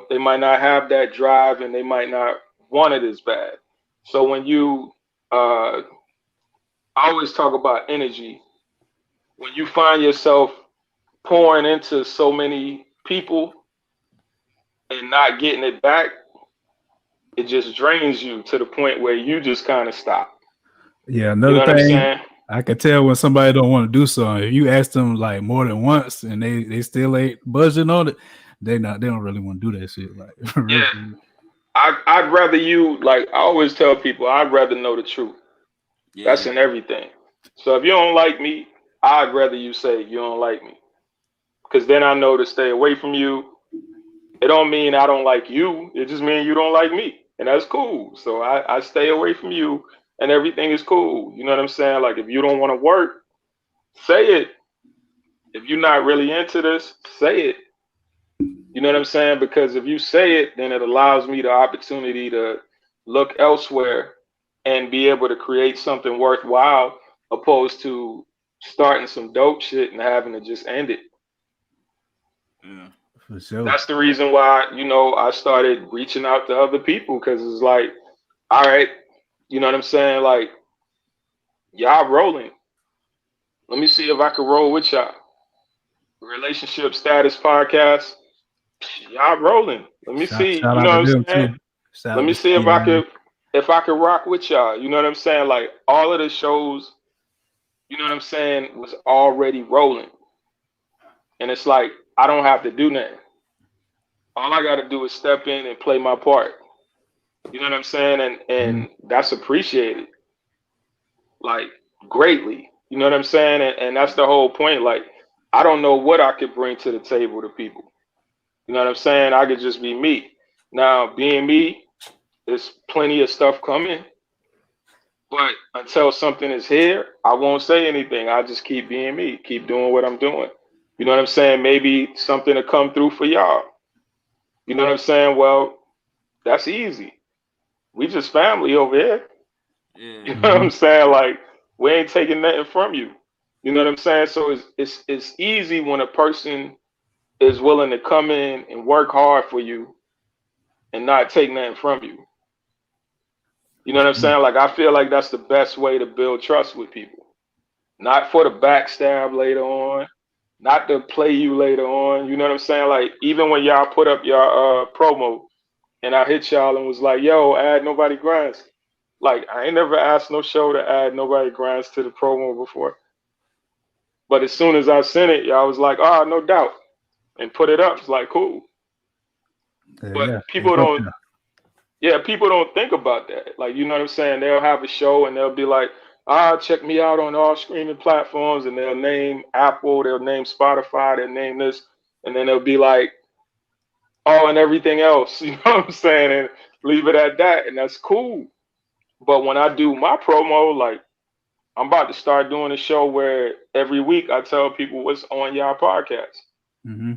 They might not have that drive and they might not want it as bad. So when I always talk about energy. When you find yourself pouring into so many people and not getting it back, it just drains you to the point where you just kind of stop. Yeah, You know another what I'm thing, saying? I can tell when somebody don't want to do something. If you ask them like more than once and they still ain't budging on it, they don't really want to do that shit. Like for real. Yeah. I'd rather you like I always tell people I'd rather know the truth. That's Yeah. in everything. So if you don't like me, I'd rather you say you don't like me. Because then I know to stay away from you. It don't mean I don't like you. It just means you don't like me. And that's cool. So I stay away from you and everything is cool. You know what I'm saying? Like if you don't want to work, say it. If you're not really into this, say it. You know what I'm saying? Because if you say it, then it allows me the opportunity to look elsewhere and be able to create something worthwhile opposed to starting some dope shit and having to just end it. Yeah. For sure. That's the reason why, I started reaching out to other people because it's like, all right, you know what I'm saying? Like, y'all rolling. Let me see if I can roll with y'all. Relationship Status Podcast, y'all rolling. Let me see, Shout you out know to what I'm them saying? too. Shout Let out me to see Steve, man. if I could rock with y'all. You know what I'm saying? Like all of the shows, you know what I'm saying, was already rolling. And it's like I don't have to do nothing. All I gotta do is step in and play my part. You know what I'm saying? And that's appreciated, like greatly. You know what I'm saying? And that's the whole point. Like, I don't know what I could bring to the table to people. You know what I'm saying? I could just be me. Now, being me, there's plenty of stuff coming. But until something is here, I won't say anything. I just keep being me, keep doing what I'm doing. You know what I'm saying? Maybe something to come through for y'all. You know what I'm saying? Well, that's easy. We just family over here. You Yeah. know what I'm saying? Like we ain't taking nothing from you. You know what I'm saying? So it's easy when a person is willing to come in and work hard for you and not take nothing from you. You know what I'm saying? Like I feel like that's the best way to build trust with people. Not for the backstab later on, not to play you later on. You know what I'm saying? Like even when y'all put up your promo and I hit y'all and was like, "Yo, add nobody grinds." Like I ain't never asked no show to add nobody grinds to the promo before. But as soon as I sent it, y'all was like, "Oh, no doubt," and put it up. It's like cool. But Yeah, people it's up don't. there. Yeah, people don't think about that. Like, you know what I'm saying? They'll have a show and they'll be like, check me out on all streaming platforms, and they'll name Apple, they'll name Spotify, they'll name this, and then they'll be like, oh, and everything else, you know what I'm saying? And leave it at that, and that's cool. But when I do my promo, like I'm about to start doing a show where every week I tell people what's on y'all podcast. Mm-hmm.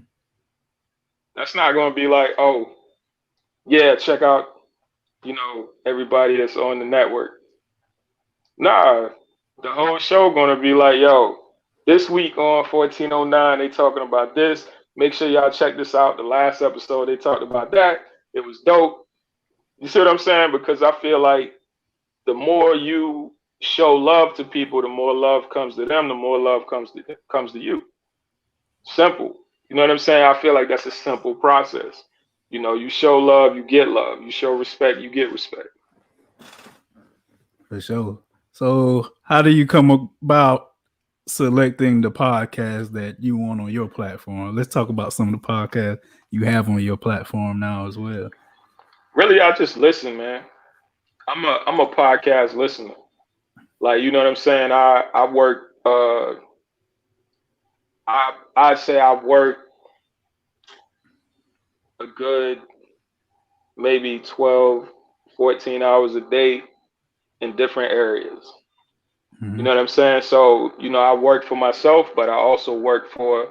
That's not gonna be like, oh, yeah, check out, everybody that's on the network. Nah, the whole show gonna be like, yo, this week on 1409, they talking about this. Make sure y'all check this out. The last episode they talked about that. It was dope. You see what I'm saying? Because I feel like the more you show love to people, the more love comes to them, the more love comes to you. Simple. You know what I'm saying? I feel like that's a simple process. You know, you show love, you get love. You show respect, you get respect. For sure. So, how do you come about selecting the podcast that you want on your platform? Let's talk about some of the podcasts you have on your platform now as well. Really, I just listen, man. I'm a podcast listener. Like, you know what I'm saying? I work I'd say I work a good maybe 12, 14 hours a day in different areas. You Mm-hmm. know what I'm saying? So, you know, I work for myself, but I also work for,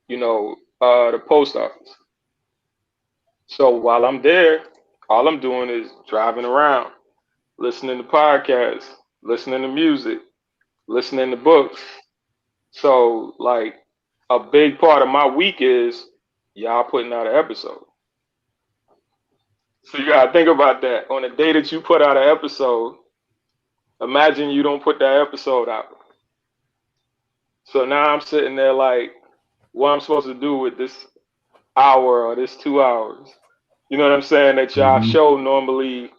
you know, the post office. So while I'm there, all I'm doing is driving around, listening to podcasts, listening to music, listening to books. So, like, a big part of my week is y'all putting out an episode. So you gotta think about that. On the day that you put out an episode, imagine you don't put that episode out. So now I'm sitting there like, what I'm supposed to do with this hour or this 2 hours? You know what I'm saying? That y'all Mm-hmm. show normally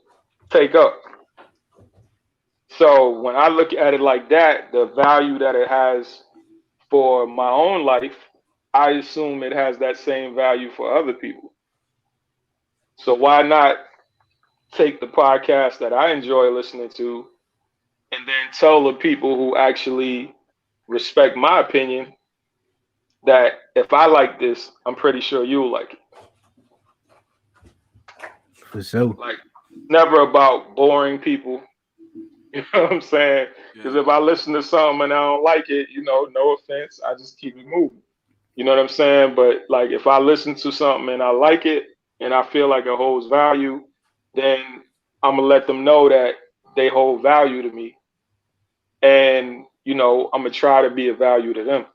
take up. So when I look at it like that, the value that it has for my own life, I assume it has that same value for other people. So why not take the podcast that I enjoy listening to and then tell the people who actually respect my opinion that if I like this, I'm pretty sure you'll like it. For sure. Like, never about boring people. You know what I'm saying? Because Yeah. if I listen to something and I don't like it, you know, no offense, I just keep it moving. You know what I'm saying? But like, if I listen to something and I like it and I feel like it holds value, then I'm gonna let them know that they hold value to me, and you know, I'm gonna try to be a value to them.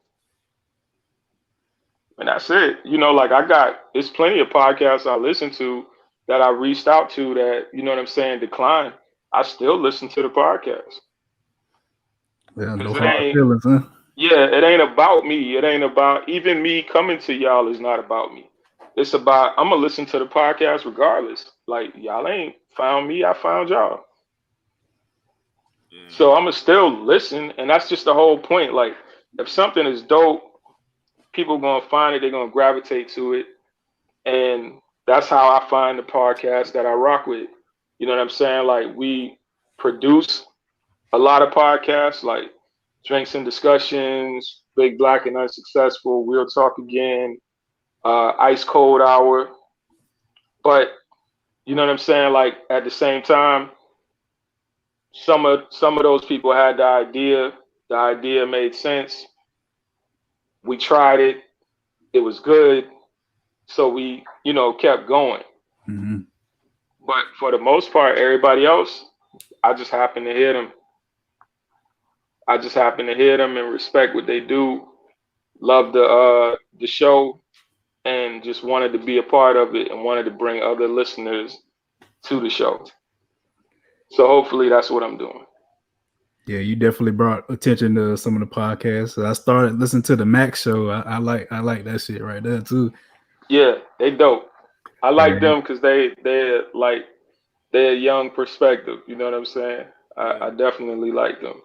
And that's it. You know, like I got there's plenty of podcasts I listen to that I reached out to that, you know what I'm saying, decline. I still listen to the podcast. Yeah, no Because it hard ain't feelings, huh? yeah, it ain't about me. It ain't about even me coming to y'all is not about me. It's about I'm gonna listen to the podcast regardless. Like y'all ain't found me, I found y'all. Yeah. So I'm gonna still listen, and that's just the whole point. Like if something is dope, people gonna find it, they're gonna gravitate to it. And that's how I find the podcast that I rock with. You know what I'm saying? Like we produce a lot of podcasts like Drinks and Discussions, Big Black and Unsuccessful, We'll Talk Again, Ice Cold Hour. But you know what I'm saying? Like at the same time, some of those people had the idea made sense. We tried it, it was good, so we, you know, kept going. Mm-hmm. But for the most part, everybody else, I just happen to hear them. I just happen to hear them and respect what they do. Love the show and just wanted to be a part of it and wanted to bring other listeners to the show. So hopefully that's what I'm doing. Yeah, you definitely brought attention to some of the podcasts. So I started listening to the Max show. I like that shit right there too. Yeah, they dope. I like Yeah, them because they're like they're a young perspective. You know what I'm saying? I Yeah. definitely like them.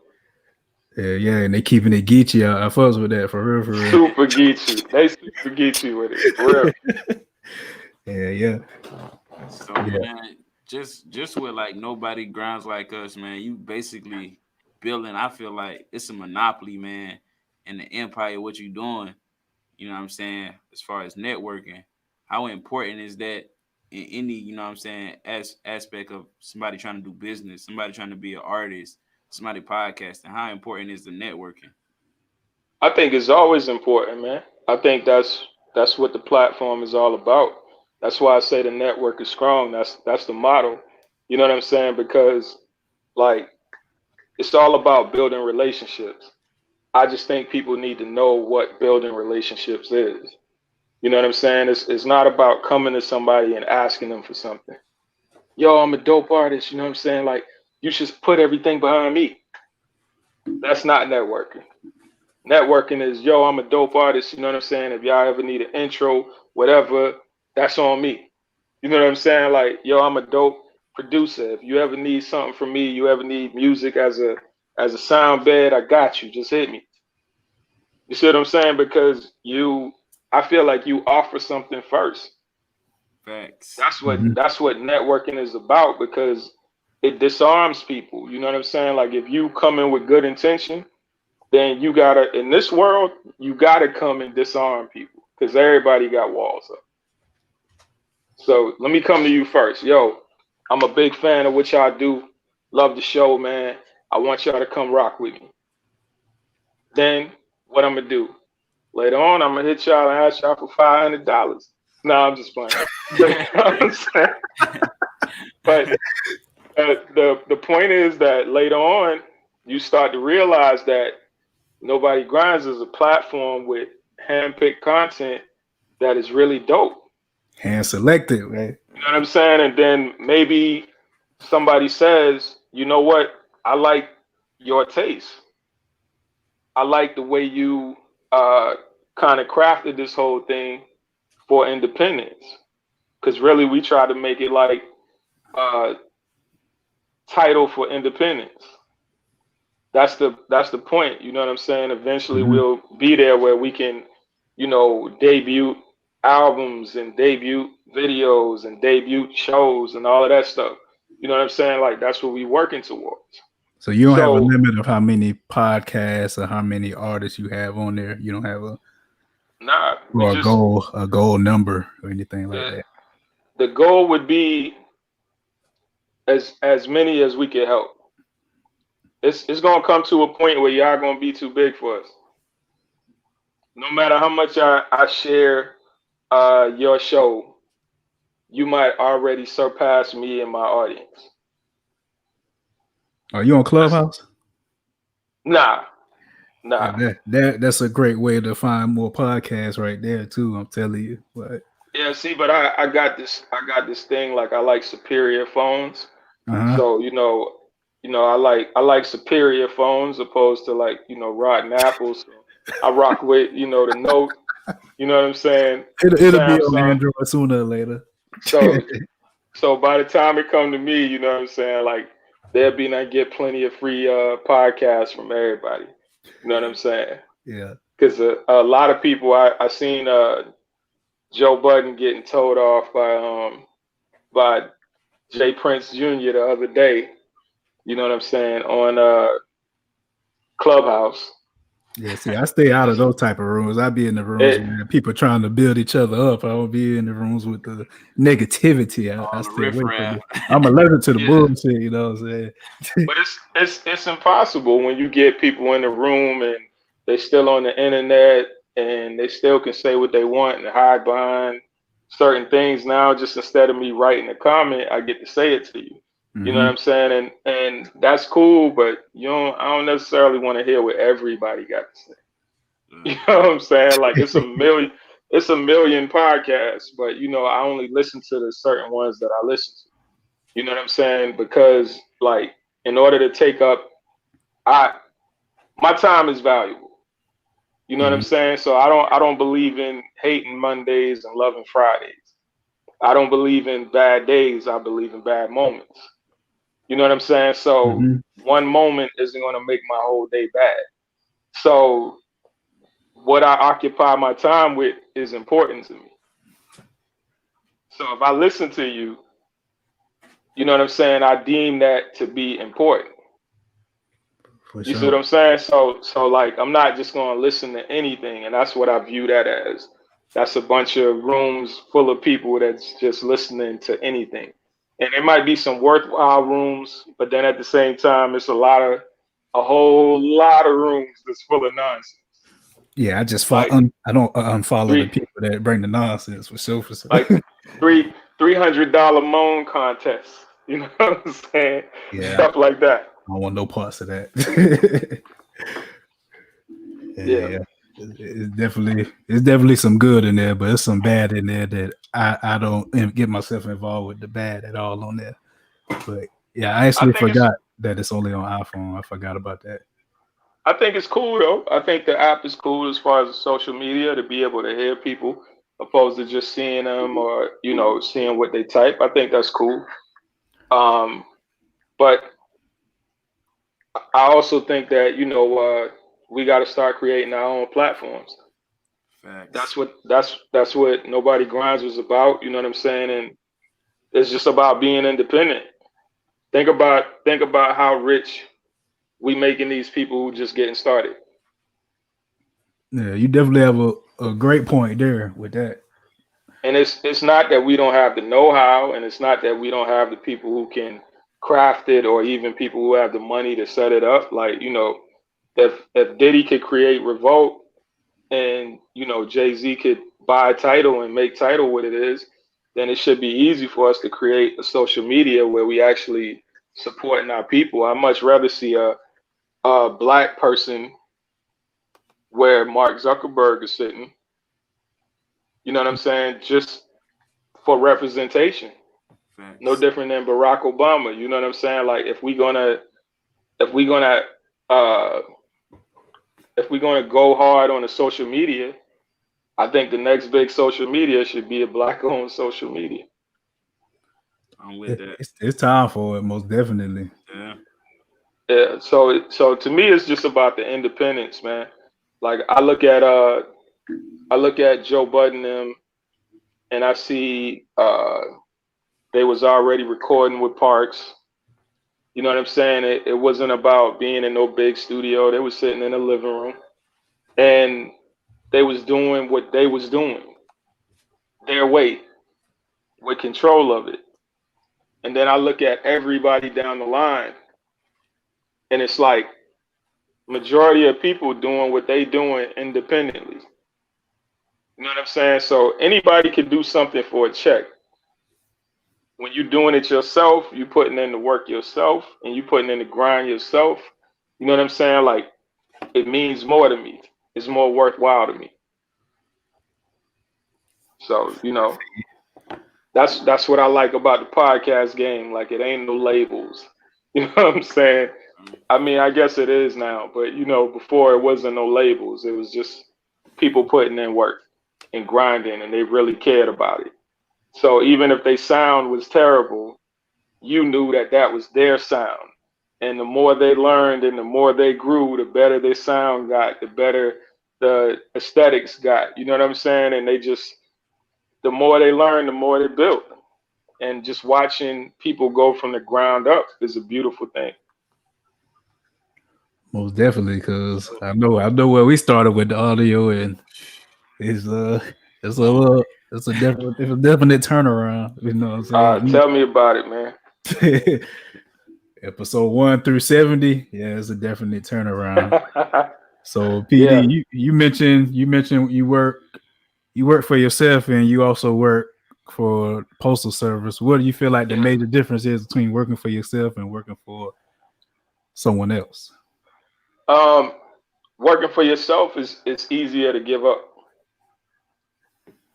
yeah, and they keeping it geeky. I fucks with that for real, for real. Super geeky. They super geeky with it. For real. Yeah. So Yeah. man, just with like nobody grounds like us, man. You basically building. I feel like it's a monopoly, man, and the empire. What you doing? You know what I'm saying? As far as networking, how important is that in any, you know what I'm saying, aspect of somebody trying to do business, somebody trying to be an artist, somebody podcasting? How important is the networking? I think it's always important, man. I think that's what the platform is all about. That's why I say the network is strong. That's the motto. You know what I'm saying? Because like it's all about building relationships. I just think people need to know what building relationships is. You know what I'm saying? It's not about coming to somebody and asking them for something. Yo, I'm a dope artist. You know what I'm saying? Like you should put everything behind me. That's not networking. Networking is, yo, I'm a dope artist. You know what I'm saying? If y'all ever need an intro, whatever, that's on me. You know what I'm saying? Like, yo, I'm a dope producer. If you ever need something from me, you ever need music as a sound bed, I got you. Just hit me. You see what I'm saying? Because I feel like you offer something first. Facts. That's what networking is about, because it disarms people. You know what I'm saying? Like, if you come in with good intention, then you gotta, in this world, you gotta come and disarm people, because everybody got walls up. So let me come to you first. Yo, I'm a big fan of what y'all do. Love the show, man. I want y'all to come rock with me. Then what I'm gonna do? Later on, I'm gonna hit y'all and ask y'all for $500. No, I'm just playing. You know what I'm saying? But the point is that later on, you start to realize that Nobody Grinds is a platform with hand-picked content that is really dope. Hand selected, right? You know what I'm saying? And then maybe somebody says, you know what? I like your taste. I like the way you kind of crafted this whole thing for independence. Because really, we try to make it like title for independence. That's the point. You know what I'm saying? Eventually, we'll be there where we can, debut albums and debut videos and debut shows and all of that stuff. You know what I'm saying? Like, that's what we're working towards. So you don't have a limit of how many podcasts or how many artists you have on there. You don't have a goal number or anything like that. The goal would be as many as we can help. It's gonna come to a point where y'all gonna be too big for us. No matter how much I share your show, you might already surpass me and my audience. Are you on Clubhouse? Nah. Yeah, that's a great way to find more podcasts right there too. I'm telling you. But yeah, see, but I got this thing, like, I like superior phones. So I like superior phones opposed to, like, rotten apples. So I rock with the Note. You know what I'm saying? It'll be on Android sooner or later. So by the time it come to me, you know what I'm saying, like, I get plenty of free podcasts from everybody. You know what I'm saying? Yeah. Because a lot of people, I seen Joe Budden getting told off by Jay Prince Jr. the other day. You know what I'm saying, on Clubhouse. Yeah, see, I stay out of those type of rooms. I be in the rooms where people trying to build each other up. I don't be in the rooms with the negativity. I stay away from it. I'm allergic to the bullshit, you know what I'm saying? But it's impossible when you get people in the room and they still on the internet and they still can say what they want and hide behind certain things. Now, just instead of me writing a comment, I get to say it to you. You know what I'm saying? And that's cool, but I don't necessarily want to hear what everybody got to say. You know what I'm saying? Like, it's a million podcasts, but I only listen to the certain ones that I listen to. You know what I'm saying? Because, like, in order to take up, my time is valuable. You know what I'm saying? So I don't believe in hating Mondays and loving Fridays. I don't believe in bad days. I believe in bad moments. You know what I'm saying? So one moment isn't going to make my whole day bad. So what I occupy my time with is important to me. So if I listen to you, you know what I'm saying, I deem that to be important. You see what I'm saying? So like, I'm not just going to listen to anything. And that's what I view that as. That's a bunch of rooms full of people that's just listening to anything. And there might be some worthwhile rooms, but then at the same time, it's a whole lot of rooms that's full of nonsense. Yeah, I just I don't unfollow the people that bring the nonsense for sure. Like $300 moan contests. You know what I'm saying? Yeah. Stuff like that. I don't want no parts of that. Yeah. It's definitely some good in there, but there's some bad in there that I don't get myself involved with the bad at all on there. But yeah, I actually forgot that it's only on iPhone. I forgot about that. I think it's cool though. I think the app is cool as far as social media to be able to hear people opposed to just seeing them or seeing what they type. I think that's cool. Um, but I also think that we got to start creating our own platforms. Facts. That's what Nobody Grinds was about. You know what I'm saying? And it's just about being independent. Think about how rich we making these people who just getting started. Yeah, you definitely have a great point there with that. And it's not that we don't have the know-how, and it's not that we don't have the people who can craft it, or even people who have the money to set it up. Like if Diddy could create Revolt, and Jay-Z could buy Title and make Title what it is, then it should be easy for us to create a social media where we actually supporting our people. I'd much rather see a black person where Mark Zuckerberg is sitting. You know what I'm saying? Just for representation. No Facts. different than Barack Obama. You know what I'm saying? Like if we gonna uh if we're gonna go hard on the social media, I think the next big social media should be a black owned social media. I'm with that. It's time for it, most definitely. Yeah. Yeah. So to me it's just about the independence, man. Like I look at Joe Budden them, and I see they was already recording with Parks. You know what I'm saying? It wasn't about being in no big studio. They was sitting in the living room, and they was doing what they was doing their way with control of it. And then I look at everybody down the line, and it's like majority of people doing what they doing independently. You know what I'm saying? So anybody can do something for a check. When you're doing it yourself, you putting in the work yourself, and you putting in the grind yourself. You know what I'm saying? Like it means more to me. It's more worthwhile to me. So that's what I like about the podcast game. Like it ain't no labels. You know what I'm saying? I mean, I guess it is now, but before it wasn't no labels. It was just people putting in work and grinding, and they really cared about it. So even if they sound was terrible, you knew that that was their sound. And the more they learned and the more they grew, the better their sound got, the better the aesthetics got. You know what I'm saying? And the more they learn, the more they build. And just watching people go from the ground up is a beautiful thing. Most definitely, because I know where we started with the audio, and it's it's a little, it's a definite turnaround. You know what I'm saying? Tell me about it, man. Episode 1 through 70, yeah, it's a definite turnaround. So PD, Yeah. you mentioned you work for yourself, and you also work for postal service. What do you feel like the Yeah. major difference is between working for yourself and working for someone else? Um, Working for yourself is it's easier to give up.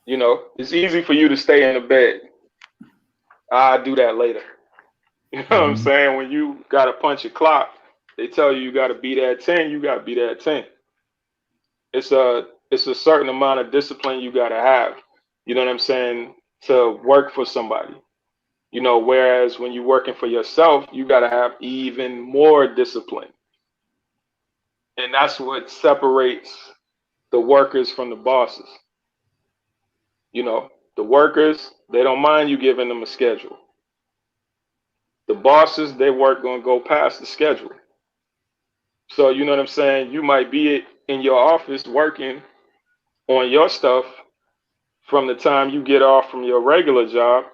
It's easy for you to stay in the bed. I'll do that later. You know what I'm Mhm. saying? When you gotta punch a clock, they tell you gotta be there at 10, you gotta be there at 10. It's a certain amount of discipline you gotta have. You know what I'm saying? To work for somebody. Whereas when you're working for yourself, you gotta have even more discipline. And that's what separates the workers from the bosses. The workers, they don't mind you giving them a schedule. The bosses, they work gonna go past the schedule. So you know what I'm saying? You might be in your office working on your stuff from the time you get off from your regular job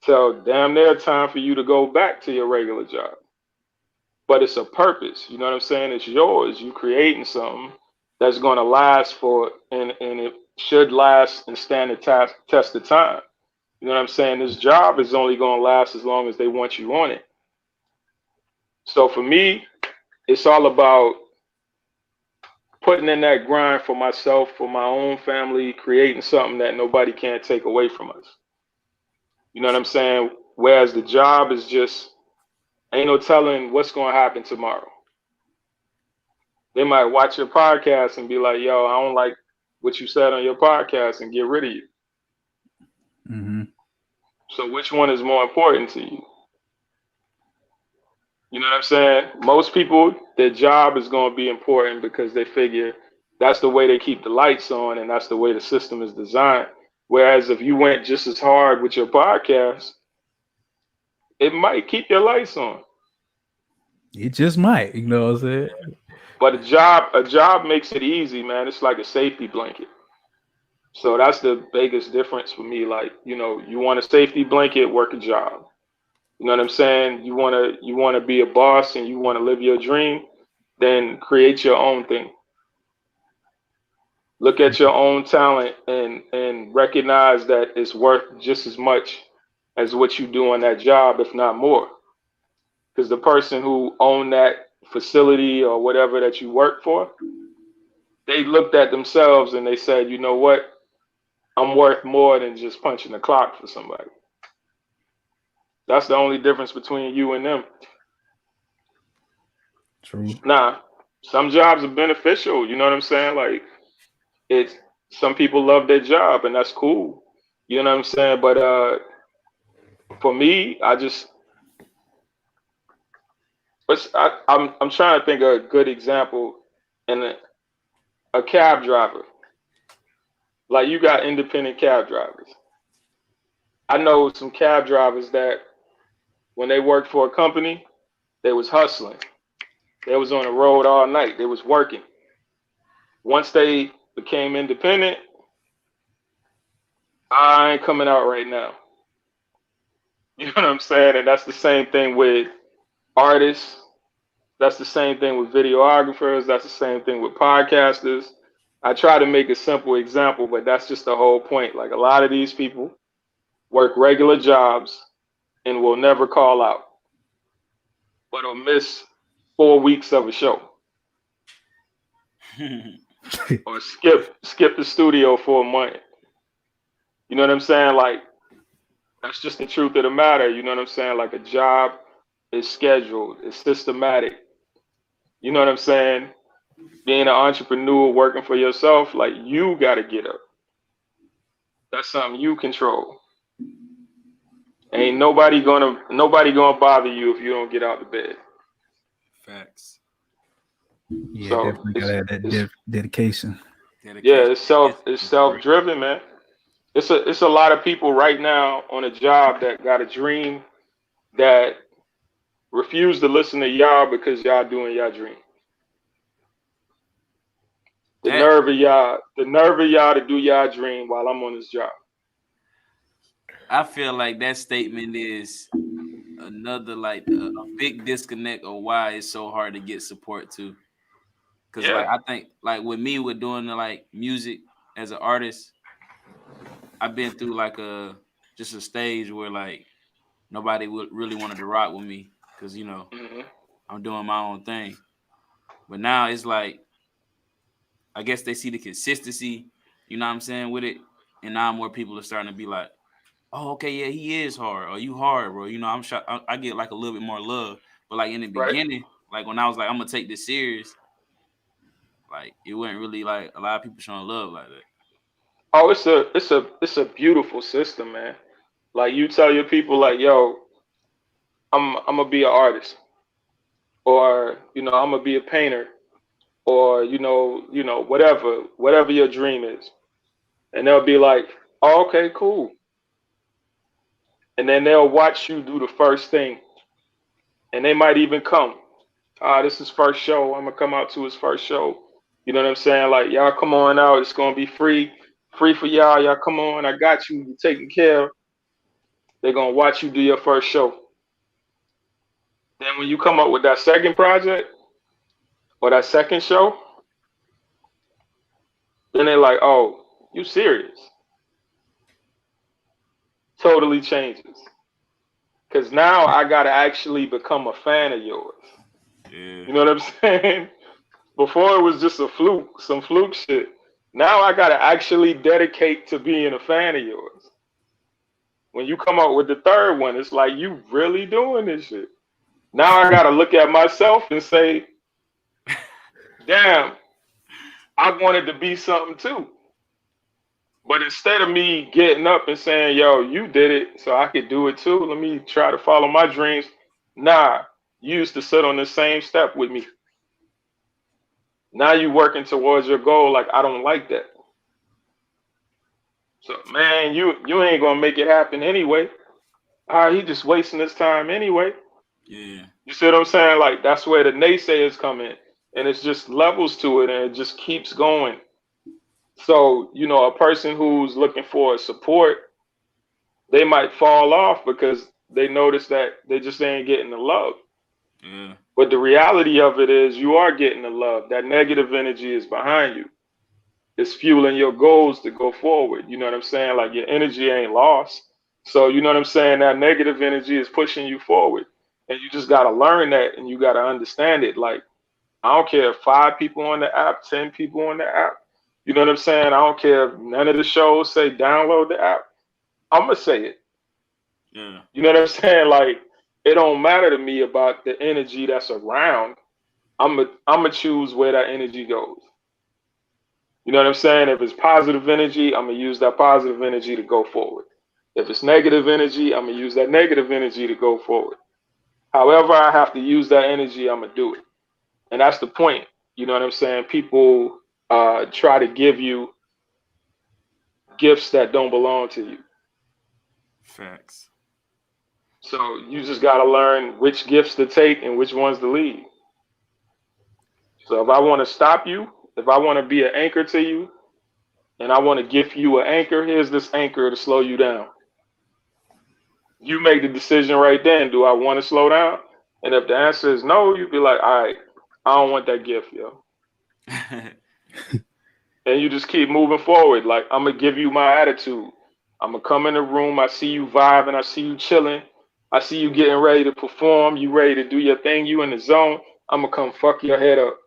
till damn near time for you to go back to your regular job. But it's a purpose. You know what I'm saying? It's yours. You creating something that's gonna last and it should last and stand the test of time. You know what I'm saying? This job is only gonna last as long as they want you on it. So for me, it's all about putting in that grind for myself, for my own family, creating something that nobody can't take away from us. You know what I'm saying? Whereas the job is just ain't no telling what's going to happen tomorrow. They might watch your podcast and be like, yo, I don't like what you said on your podcast and get rid of you. Mm-hmm. So which one is more important to you? You know what I'm saying? Most people, their job is going to be important because they figure that's the way they keep the lights on and that's the way the system is designed. Whereas if you went just as hard with your podcast, it might keep your lights on. It just might, you know what I'm saying? But a job makes it easy, man. It's like a safety blanket. So that's the biggest difference for me. Like, you want a safety blanket, work a job. You know what I'm saying? You wanna be a boss and you wanna live your dream, then create your own thing. Look at your own talent and recognize that it's worth just as much as what you do on that job, if not more. Because the person who owned that facility or whatever that you work for, they looked at themselves and they said, you know what? I'm worth more than just punching the clock for somebody. That's the only difference between you and them. True. Nah, some jobs are beneficial. You know what I'm saying? Like, it's some people love their job and that's cool. You know what I'm saying? But for me, I'm trying to think of a good example. And a cab driver, like you got independent cab drivers. I know some cab drivers that when they worked for a company, they was hustling. They was on the road all night. They was working. Once they became independent, I ain't coming out right now. You know what I'm saying? And that's the same thing with artists. That's the same thing with videographers. That's the same thing with podcasters. I try to make a simple example, but that's just the whole point. Like a lot of these people work regular jobs and will never call out, but will miss 4 weeks of a show or skip the studio for a month. You know what I'm saying? Like that's just the truth of the matter. You know what I'm saying? Like a job is scheduled, it's systematic. You know what I'm saying? Being an entrepreneur, working for yourself, like you got to get up. That's something you control. Ain't nobody gonna bother you if you don't get out of bed. Facts. Yeah, So definitely gotta have that dedication. yeah, Dedication. it's self driven, man. It's a lot of people right now on a job that got a dream that refuse to listen to y'all because y'all doing y'all dream. The That nerve of y'all to do y'all dream while I'm on this job. I feel like that statement is another like a big disconnect of why it's so hard to get support to. Cause like Yeah, I think like with me with doing the like music as an artist, I've been through like just a stage where like nobody would really wanted to rock with me because hmm I'm doing my own thing. But now it's like I guess they see the consistency, you know what I'm saying, with it, and now more people are starting to be like, oh, okay, yeah, he is hard, or you hard, bro. I'm shot. I get like a little bit more love, but like in the right. beginning, like when I was like, I'm gonna take this serious, like it wasn't really like a lot of people showing love like that. Oh, it's a beautiful system, man. Like you tell your people, like, yo, I'm gonna be an artist, or I'm gonna be a painter, or whatever your dream is, and they'll be like, oh, okay, cool, and then they'll watch you do the first thing, and they might even come. This is first show. I'm gonna come out to his first show. You know what I'm saying? Like y'all come on out. It's gonna be free for y'all. Y'all come on. I got you. You taken care of. They're gonna watch you do your first show. Then when you come up with that second project or that second show, then they're like, oh, you serious? Totally changes. Cause now I gotta actually become a fan of yours. Yeah, You know what I'm saying? Before it was just some fluke shit. Now I gotta actually dedicate to being a fan of yours. When you come up with the third one, it's like you really doing this shit. Now I gotta look at myself and say, damn, I wanted to be something too. But instead of me getting up and saying, yo, you did it, so I could do it too, let me try to follow my dreams. Nah, you used to sit on the same step with me. Now you working towards your goal. Like, I don't like that. So, man, you ain't gonna make it happen anyway. He just wasting his time anyway. Yeah. You see what I'm saying? Like, that's where the naysayers come in. And it's just levels to it, and it just keeps going. So, a person who's looking for support, they might fall off because they notice that they just ain't getting the love. Yeah. But the reality of it is you are getting the love. That negative energy is behind you. It's fueling your goals to go forward. You know what I'm saying? Like, your energy ain't lost. So, you know what I'm saying? That negative energy is pushing you forward. And you just got to learn that, and you got to understand it. Like, I don't care if 5 people on the app, 10 people on the app. You know what I'm saying? I don't care if none of the shows say download the app. I'm going to say it. Yeah. You know what I'm saying? Like, it don't matter to me about the energy that's around. I'm going to choose where that energy goes. You know what I'm saying? If it's positive energy, I'm going to use that positive energy to go forward. If it's negative energy, I'm going to use that negative energy to go forward. However I have to use that energy, I'm going to do it. And that's the point. You know what I'm saying? People try to give you gifts that don't belong to you. Facts. So you just got to learn which gifts to take and which ones to leave. So if I want to stop you, if I want to be an anchor to you, and I want to give you an anchor, here's this anchor to slow you down. You make the decision right then. Do I want to slow down? And if the answer is no, you'd be like, all right, I don't want that gift, yo. And you just keep moving forward. Like, I'm going to give you my attitude. I'm going to come in the room. I see you vibing. I see you chilling. I see you getting ready to perform. You ready to do your thing. You in the zone. I'm going to come fuck your head up.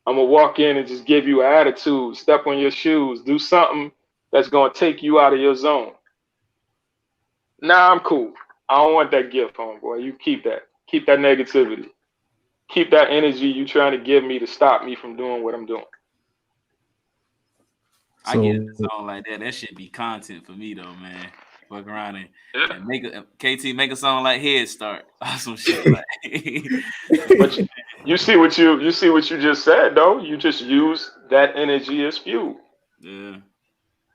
I'm going to walk in and just give you an attitude. Step on your shoes. Do something that's going to take you out of your zone. Nah, I'm cool. I don't want that gift, homeboy. You keep that. Keep that negativity. Keep that energy you trying to give me to stop me from doing what I'm doing. I get in a song like that. That should be content for me though, man. Fuck around and make a KT make a song like Head Start or some shit like. But you see what you just said though. You just use that energy as fuel. Yeah.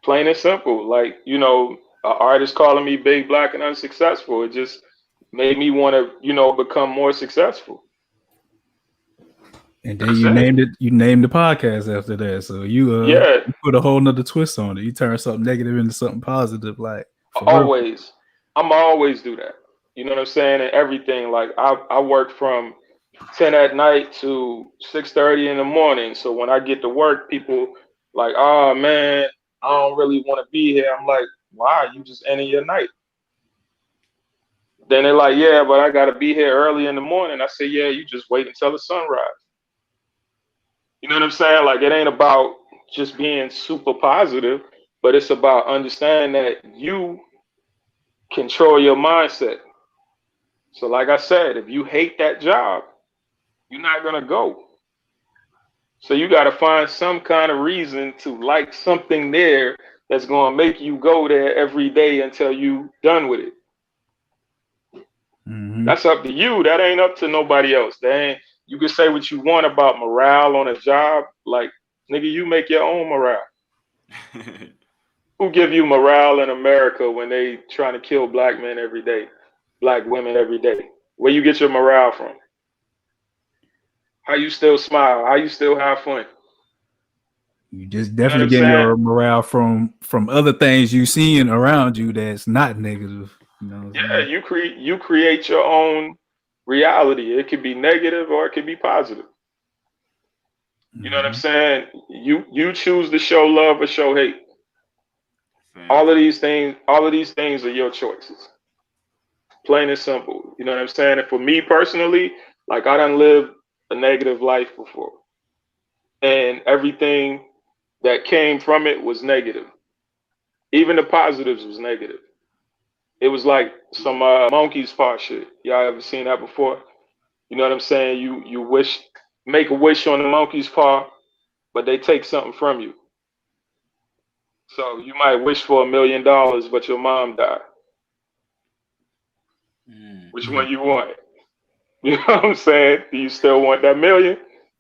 Plain and simple. Like, an artist calling me big, black, and unsuccessful. It just made me want to, become more successful. And then you named the podcast after that. So you put a whole nother twist on it. You turn something negative into something positive. Like, always. I'm always do that. You know what I'm saying? And everything. Like, I work from 10 at night to 6:30 in the morning. So when I get to work, people like, oh man, I don't really want to be here. I'm like, why? You just ending your night. Then they're like, yeah, but I got to be here early in the morning. I say, yeah, you just wait until the sunrise. You know what I'm saying? Like, it ain't about just being super positive, but it's about understanding that you control your mindset. So like I said, if you hate that job, you're not going to go. So you got to find some kind of reason to like something there that's going to make you go there every day until you done with it. Mm-hmm. That's up to you. That ain't up to nobody else. You can say what you want about morale on a job. Like, nigga, you make your own morale. Who give you morale in America when they trying to kill black men every day, black women every day? Where you get your morale from? How you still smile? How you still have fun? You just definitely get your morale from other things you seeing around you that's not negative. Yeah, you create your own reality. It could be negative or it could be positive. You know what I'm saying? You choose to show love or show hate. All of these things are your choices. Plain and simple. You know what I'm saying? And for me personally, like, I done lived a negative life before. And everything that came from it was negative. Even the positives was negative. It was like some monkey's paw shit. Y'all ever seen that before? You know what I'm saying? You make a wish on the monkey's paw, but they take something from you. So you might wish for $1 million, but your mom died. Which one you want? You know what I'm saying? Do you still want that million?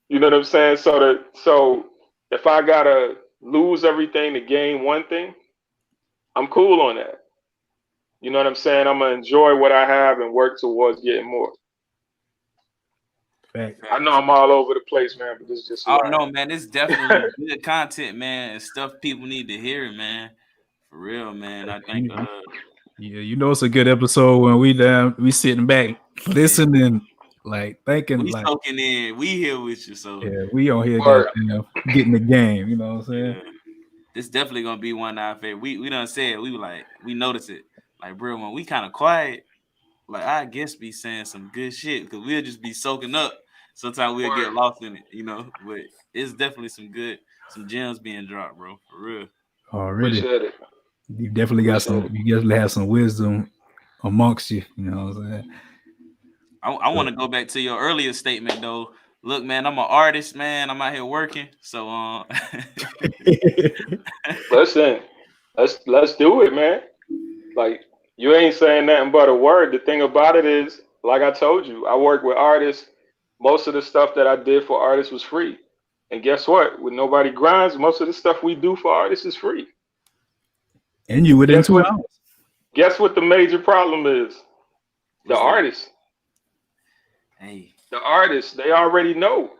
You know what I'm saying? So if I gotta lose everything to gain one thing, I'm cool on that. You know what I'm saying? I'm gonna enjoy what I have and work towards getting more. Fact. I know I'm all over the place, man, but this is just. Oh no, man, this is definitely good content, man, and stuff people need to hear, man. For real, man. I think. Yeah, you know it's a good episode when we sitting back listening, like thinking, we like soaking in. We here with you, so yeah, we on here, Word. goddamn, getting the game. You know what I'm saying? yeah. This definitely gonna be one of our favorite. We done said we were like we noticed it. Like, bro, when we kind of quiet, like I guess be saying some good shit because we'll just be soaking up. Sometimes we'll get lost in it, you know. But it's definitely some gems being dropped, bro. For real. Already, Appreciate it. you definitely got some. You definitely have some wisdom amongst you. You know what I'm saying? I want to go back to your earlier statement though. Look, man, I'm an artist, man. I'm out here working, so Listen, let's do it, man. Like you ain't saying nothing but a word. The thing about it is, like I told you, I work with artists. Most of the stuff that I did for artists was free. And guess what? When nobody grinds, most of the stuff we do for artists is free. And you within 2 hours. Guess what the major problem is? The artists. Hey. The artists, they already know.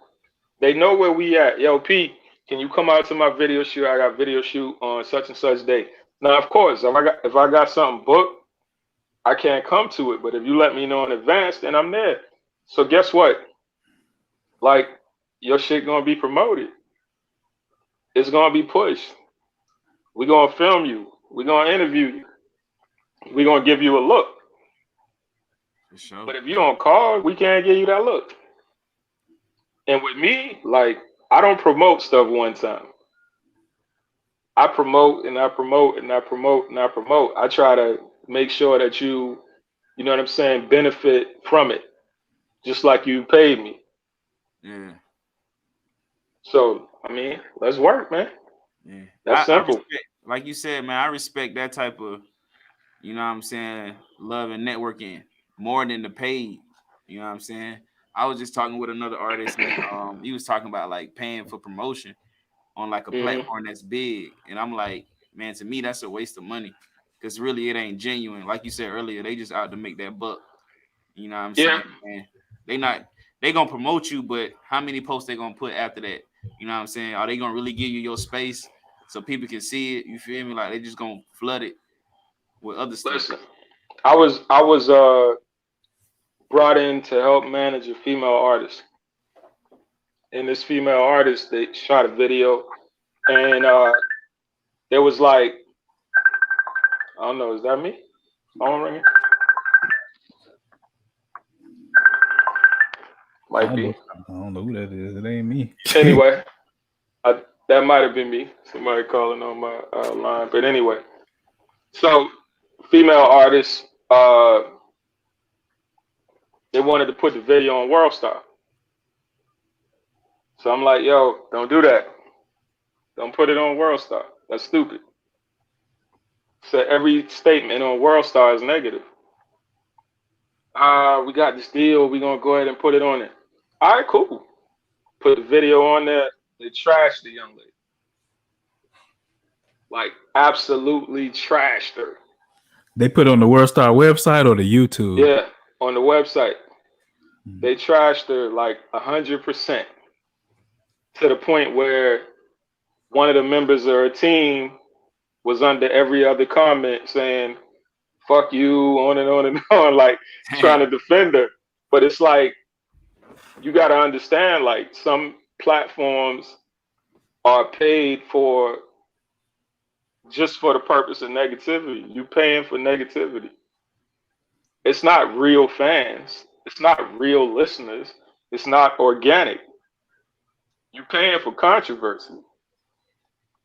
They know where we at. Yo, P, can you come out to my video shoot? I got video shoot on such and such day. Now, of course, if I got something booked, I can't come to it. But if you let me know in advance, then I'm there. So guess what? Like, your shit gonna be promoted. It's gonna be pushed. We're gonna film you. We're gonna interview you. We're gonna give you a look. For sure. But if you don't call, we can't give you that look. And with me, like, I don't promote stuff one time. I promote and I promote and I promote and I promote. I try to make sure that you know what I'm saying, benefit from it. Just like you paid me. Yeah. So, I mean, let's work, man. Yeah. That's simple. Like you said, man, I respect that type of, you know what I'm saying, love and networking more than the paid. You know what I'm saying? I was just talking with another artist, and he was talking about like paying for promotion on like a platform that's big. And I'm like, man, to me, that's a waste of money. Because really it ain't genuine. Like you said earlier, they just out to make that buck. You know what I'm saying? Man, they gonna promote you, but how many posts they gonna put after that? You know what I'm saying? Are they gonna really give you your space so people can see it? You feel me? Like they just gonna flood it with other stuff. Listen, I was brought in to help manage a female artist. And this female artist, they shot a video, and there was like, I don't know, is that me? Phone ringing? Might be. I don't know who that is. It ain't me. Anyway, that might have been me. Somebody calling on my line. But anyway, so female artists, they wanted to put the video on WorldStar. So I'm like, yo, don't do that. Don't put it on WorldStar. That's stupid. So every statement on WorldStar is negative. We got this deal. We're going to go ahead and put it on it. All right, cool. Put the video on there. They trashed the young lady. Like, absolutely trashed her. They put it on the WorldStar website or the YouTube? Yeah, on the website. They trashed her like 100%. To the point where one of the members of her team was under every other comment saying, fuck you, on and on and on, like trying to defend her. But it's like, you got to understand, like some platforms are paid for just for the purpose of negativity. You paying for negativity. It's not real fans. It's not real listeners. It's not organic. You're paying for controversy.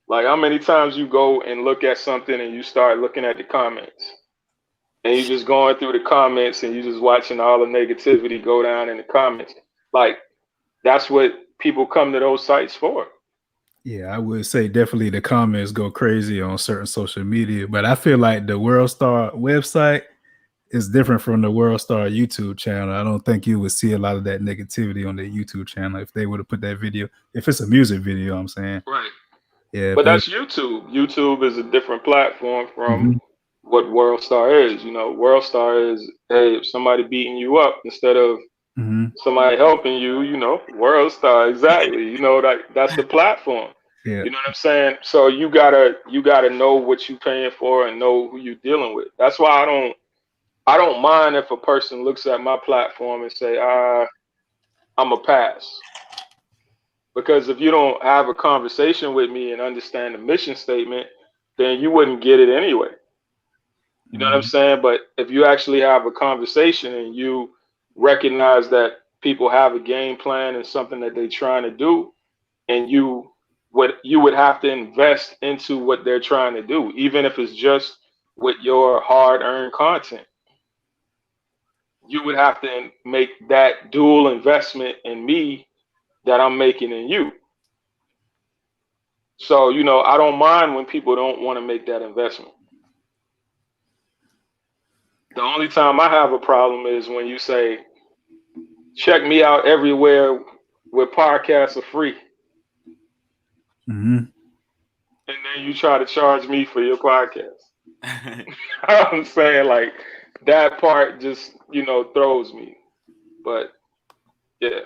Like how many times you go and look at something and you start looking at the comments and you're just going through the comments and you're just watching all the negativity go down in the comments. Like that's what people come to those sites for. Yeah, I would say definitely the comments go crazy on certain social media, but I feel like the World Star website is different from the World Star YouTube channel. I don't think you would see a lot of that negativity on the YouTube channel if they would have put that video. If it's a music video, I'm saying, Right. yeah. If But they, that's YouTube. YouTube is a different platform from Mhm, what World Star is. You know, World Star is, hey, if somebody beating you up instead of mhm, somebody helping you, you know, World Star, exactly. You know, that's the platform. yeah, You know what I'm saying? So you gotta know what you paying for and know who you dealing with. That's why I don't mind if a person looks at my platform and say, I'm a pass. Because if you don't have a conversation with me and understand the mission statement, then you wouldn't get it anyway. You know what I'm mhm, saying? But if you actually have a conversation and you recognize that people have a game plan and something that they're trying to do, and you would have to invest into what they're trying to do, even if it's just with your hard-earned content. You would have to make that dual investment in me that I'm making in you. So, I don't mind when people don't want to make that investment. The only time I have a problem is when you say, check me out everywhere where podcasts are free. mhm. And then you try to charge me for your podcast. I'm saying, like, that part just, throws me. But yeah,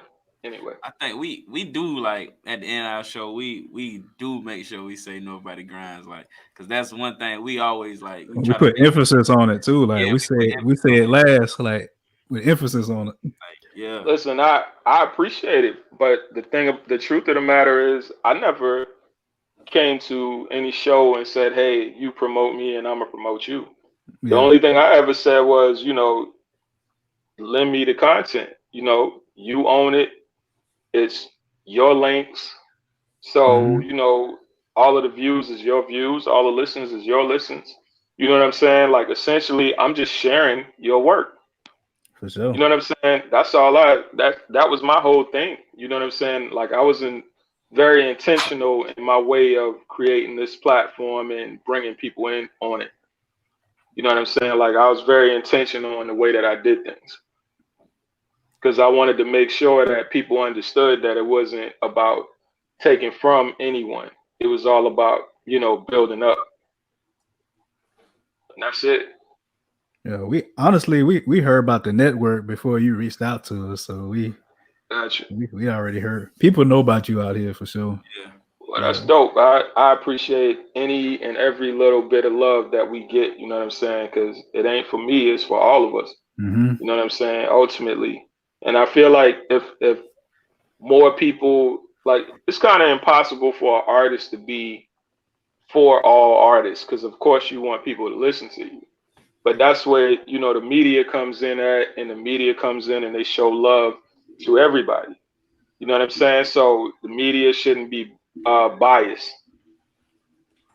anyway. I think we do like at the end of our show we do make sure we say nobody grinds like because that's one thing we always like we We try to put make emphasis on it too. Like yeah we we put say, we emphasis say on it last, like with emphasis on it. like yeah Listen, I appreciate it, but the truth of the matter is, I never came to any show and said, "Hey, you promote me, and I'm gonna promote you." The Yeah. only thing I ever said was, lend me the content. You own it. It's your links. So, Mhm. all of the views is your views. All the listens is your listens. You know what I'm saying? Like, essentially, I'm just sharing your work. For You sure. know what I'm saying? That's all that was my whole thing. You know what I'm saying? Like, I was very intentional in my way of creating this platform and bringing people in on it. You know what I'm saying? Like, I was very intentional in the way that I did things because I wanted to make sure that people understood that it wasn't about taking from anyone. It was all about, building up. And that's it. Yeah. We honestly we heard about the network before you reached out to us, so Gotcha. we already heard. People know about you out here for sure. yeah Well, Yeah. that's dope. I appreciate any and every little bit of love that we get. You know what I'm saying? Because it ain't for me; it's for all of us. Mm-hmm. You know what I'm saying? Ultimately, and I feel like if more people, like, it's kind of impossible for an artist to be for all artists because of course you want people to listen to you. But that's where the media comes in at, and the media comes in and they show love to everybody. You know what I'm saying? So the media shouldn't be biased.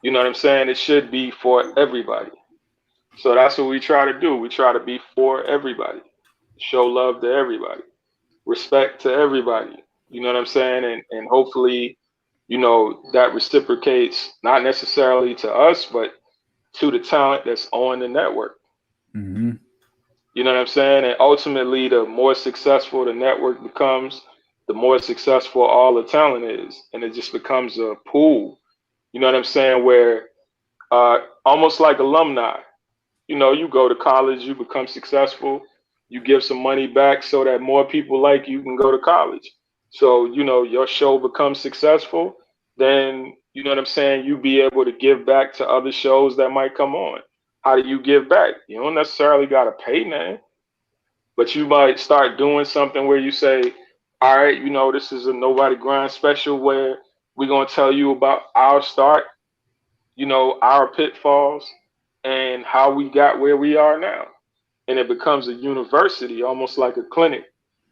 You know what I'm saying? It should be for everybody. So that's what we try to do. We try to be for everybody, show love to everybody, respect to everybody. You know what I'm saying? And hopefully, that reciprocates not necessarily to us, but to the talent that's on the network. Mm-hmm. You know what I'm saying? And ultimately, the more successful the network becomes, the more successful all the talent is. And it just becomes a pool. You know what I'm saying? Where almost like alumni. You go to college, you become successful, you give some money back so that more people like you can go to college. So, your show becomes successful, then, you know what I'm saying, you be able to give back to other shows that might come on. How do you give back? You don't necessarily got to pay, man, but you might start doing something where you say, all right, this is a Nobody Grind special where we're going to tell you about our start, our pitfalls, and how we got where we are now. And it becomes a university, almost like a clinic,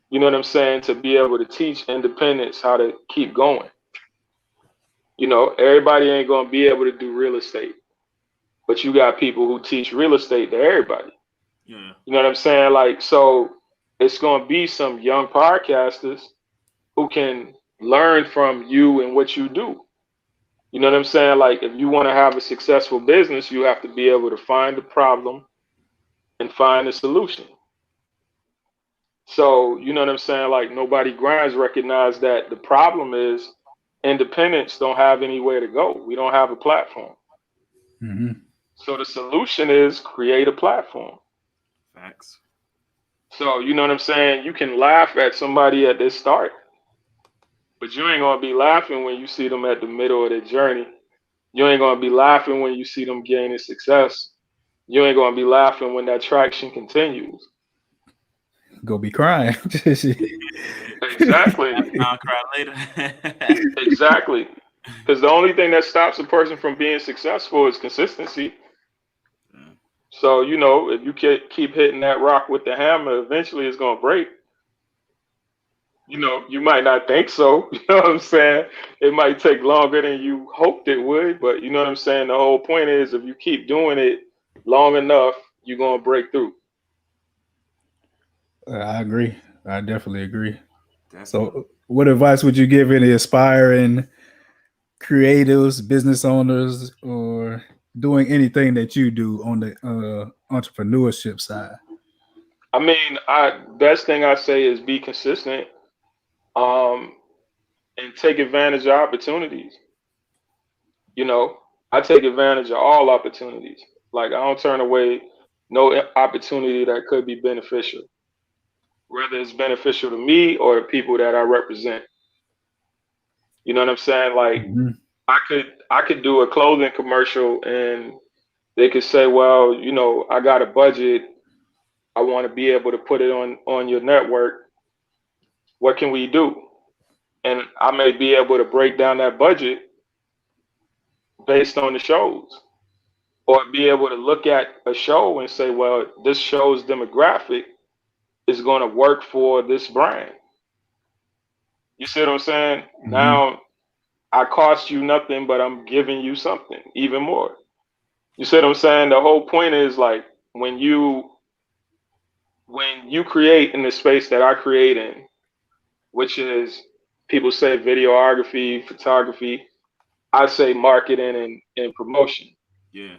you know what I'm saying, to be able to teach independents how to keep going. Everybody ain't going to be able to do real estate, but you got people who teach real estate to everybody. yeah You know what I'm saying? Like, so it's going to be some young podcasters who can learn from you and what you do. You know what I'm saying? Like if you want to have a successful business, you have to be able to find the problem and find a solution. So, you know what I'm saying? Like nobody grinds recognize that the problem is independents don't have anywhere to go. We don't have a platform. Mm-hmm. So the solution is create a platform. Facts. So, you know what I'm saying? You can laugh at somebody at their start, but you ain't gonna be laughing when you see them at the middle of their journey. You ain't gonna be laughing when you see them gaining success. You ain't gonna be laughing when that traction continues. Go be crying. Exactly. I'll cry later. Exactly. Because the only thing that stops a person from being successful is consistency. Yeah. So, you know, if you keep hitting that rock with the hammer, eventually it's going to break. You know, you might not think so. You know what I'm saying? It might take longer than you hoped it would. But you know what I'm saying? The whole point is if you keep doing it long enough, you're going to break through. I agree. I definitely agree. Definitely. So, what advice would you give any aspiring creatives, business owners, or doing anything that you do on the entrepreneurship side? I mean, I best thing I say is be consistent, um, and take advantage of opportunities. You know, I take advantage of all opportunities. Like I don't turn away no opportunity that could be beneficial, whether it's beneficial to me or the people that I represent. You know what I'm saying? Like Mm-hmm. I could do a clothing commercial and they could say, well, you know, I got a budget. I want to be able to put it on your network. What can we do? And I may be able to break down that budget based on the shows, or be able to look at a show and say, well, this show's demographic is going to work for this brand. You see what I'm saying? Mm-hmm. Now I cost you nothing, but I'm giving you something even more. You see what I'm saying? The whole point is like when you when you create in the space that I create in, which is people say videography, photography, I say marketing and promotion. Yeah.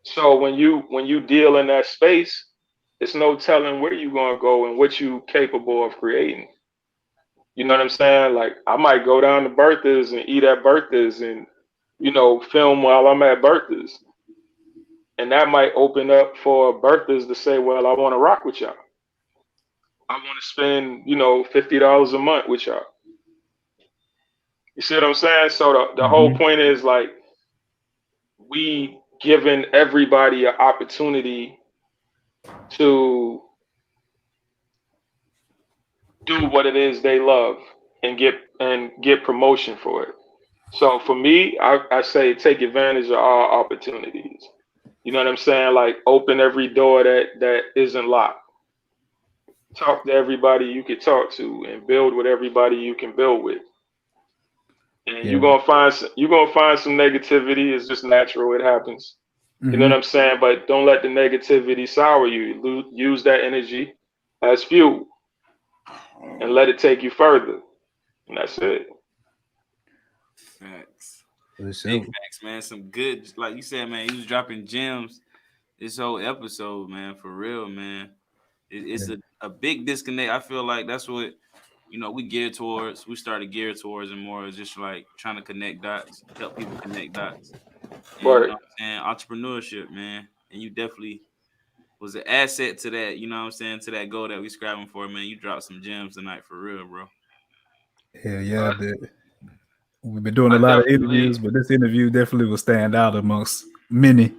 So when you deal in that space, it's no telling where you're gonna go and what you capable of creating. You know what I'm saying? Like I might go down to Bertha's and eat at Bertha's and film while I'm at Bertha's, and that might open up for Bertha's to say, "Well, I want to rock with y'all. I want to spend $50 a month with y'all." You see what I'm saying? So the whole Mm-hmm. point is like we giving everybody an opportunity to do what it is they love and get promotion for it. So for me, I say take advantage of all opportunities. You know what I'm saying? Like open every door that isn't locked. Talk to everybody you can talk to, and build with everybody you can build with. And Yeah. you're gonna find some negativity. It's just natural. It happens. You know what Mm-hmm. I'm saying? But don't let the negativity sour you. Use that energy as fuel and let it take you further. And that's it. Facts. For Big sure. facts, man. Some good, like you said, man. You was dropping gems this whole episode, man. For real, man. It's Yeah. a big disconnect. I feel like that's what we gear towards. We started gear towards and more is just like trying to connect dots, help people connect dots, and But what I'm saying, entrepreneurship, man. And you definitely was an asset to that. You know what I'm saying, to that goal that we scrapping for, man. You dropped some gems tonight, for real, bro. Hell yeah, I, we've been doing a I lot of definitely, interviews, but this interview definitely will stand out amongst many.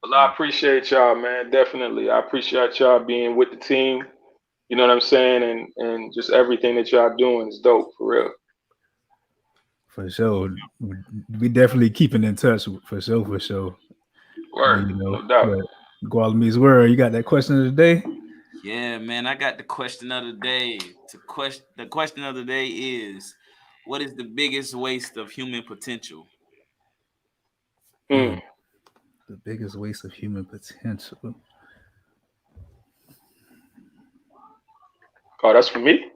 well, I appreciate y'all, man. Definitely, I appreciate y'all being with the team. You know what I'm saying, and just everything that y'all doing is dope for real. For sure. We definitely keeping in touch for sure, for sure. But Word, no doubt. but GualaMeetsWorld, you got that question of the day? Yeah, man. I got the question of the day. The question of the day is, what is the biggest waste of human potential? Hmm. The biggest waste of human potential. Oh, that's for me.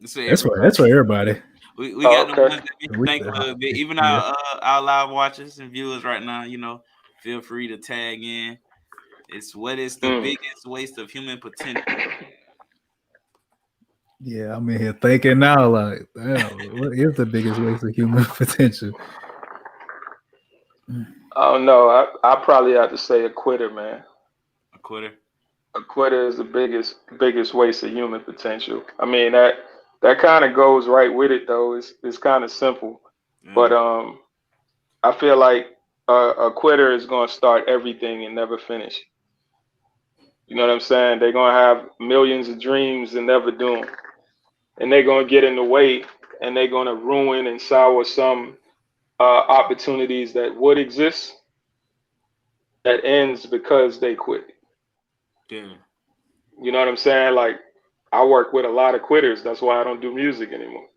It's for That's for everybody. everybody. We got the Okay. ones that make you think a little bit. Even our live watchers and viewers right now, feel free to tag in. It's what is the biggest waste of human potential? Yeah, I'm in here thinking now, like, damn, what is the biggest waste of human potential? I don't know. I probably have to say a quitter, man. A quitter. A quitter is the biggest waste of human potential. I mean that kind of goes right with it though. It's kind of simple, but Yeah. I feel like a quitter is gonna start everything and never finish. You know what I'm saying? They're gonna have millions of dreams and never do them, and they're gonna get in the way, and they're gonna ruin and sour some opportunities that would exist that ends because they quit. Yeah. You know what I'm saying? Like I work with a lot of quitters. That's why I don't do music anymore.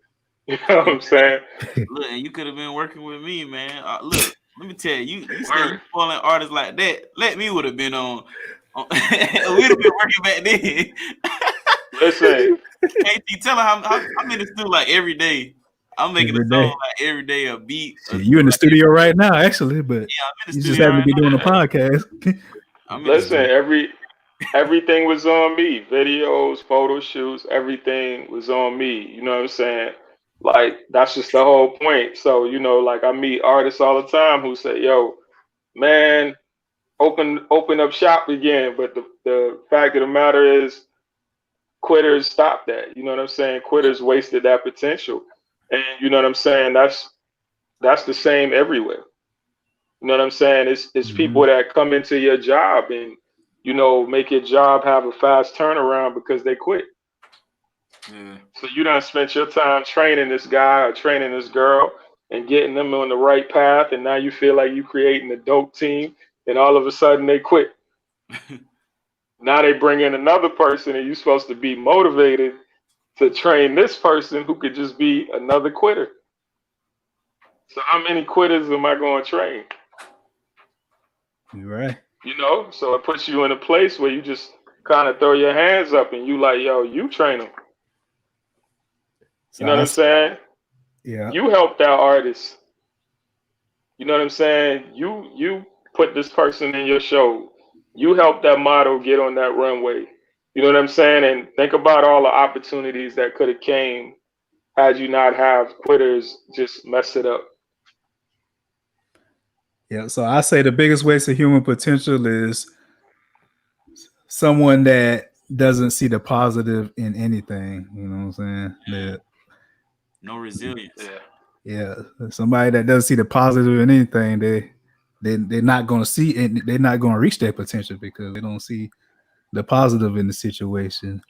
You know what I'm saying? Look, and you could have been working with me, man. Look, let me tell you, you say Word. you spoiling artists like that. Let me would have been on we'd have been working back then. Listen, KT, tell her how I'm in the studio like every day. I'm making Every a song day. like every day, a beat. Shit, you in the studio right now, actually, but Yeah, I'm in the you just studio happen to right be doing a now. podcast. I'm in the listen. studio. Everything was on me. Videos, photo shoots, everything was on me. You know what I'm saying? Like that's just the whole point. So like I meet artists all the time who say, "Yo, man, open up shop again." But the fact of the matter is, quitters stop that. You know what I'm saying? Quitters wasted that potential, and you know what I'm saying. That's the same everywhere. You know what I'm saying? It's Mhm. people that come into your job and make your job have a fast turnaround because they quit. Yeah. So you done spent your time training this guy or training this girl and getting them on the right path, and now you feel like you creating a dope team, and all of a sudden they quit. Now they bring in another person, and you're supposed to be motivated to train this person who could just be another quitter. So how many quitters am I going to train? You're right. So it puts you in a place where you just kind of throw your hands up and you like, yo, you train them. So You know what I'm saying? yeah. You help that artist. You know what I'm saying? You put this person in your show. You help that model get on that runway. You know what I'm saying? And think about all the opportunities that could have came had you not have quitters just mess it up. Yeah. So I say the biggest waste of human potential is someone that doesn't see the positive in anything. You know what I'm saying? No resilience. Yeah. Yeah, somebody that doesn't see the positive in anything, they're not going to see it. They're not going to reach their potential because they don't see the positive in the situation.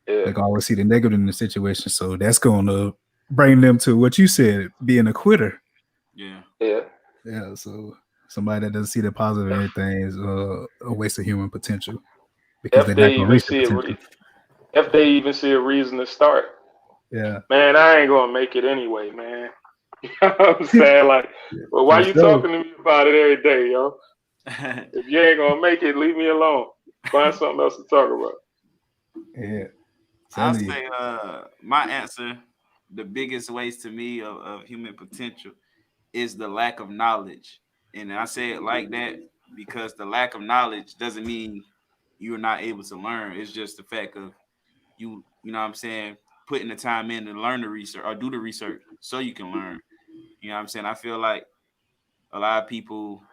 Yeah. They can always see the negative in the situation. So that's going to bring them to what you said, being a quitter. Yeah. Yeah. Yeah. So somebody that doesn't see the positive in anything is a waste of human potential because If they're not they going to even reach their see potential. if they even see a reason to start. Yeah. Man, I ain't gonna make it anyway, man. You know what I'm saying? Like, Yeah, well, why for you sure. talking to me about it every day, yo? If you ain't gonna make it, leave me alone. Find something else to talk about. Yeah. I'll Telling you. say my answer, the biggest waste to me of human potential is the lack of knowledge. And I say it like that because the lack of knowledge doesn't mean you're not able to learn. It's just the fact of you know what I'm saying, putting the time in to learn the research or do the research so you can learn. You know what I'm saying? I feel like a lot of people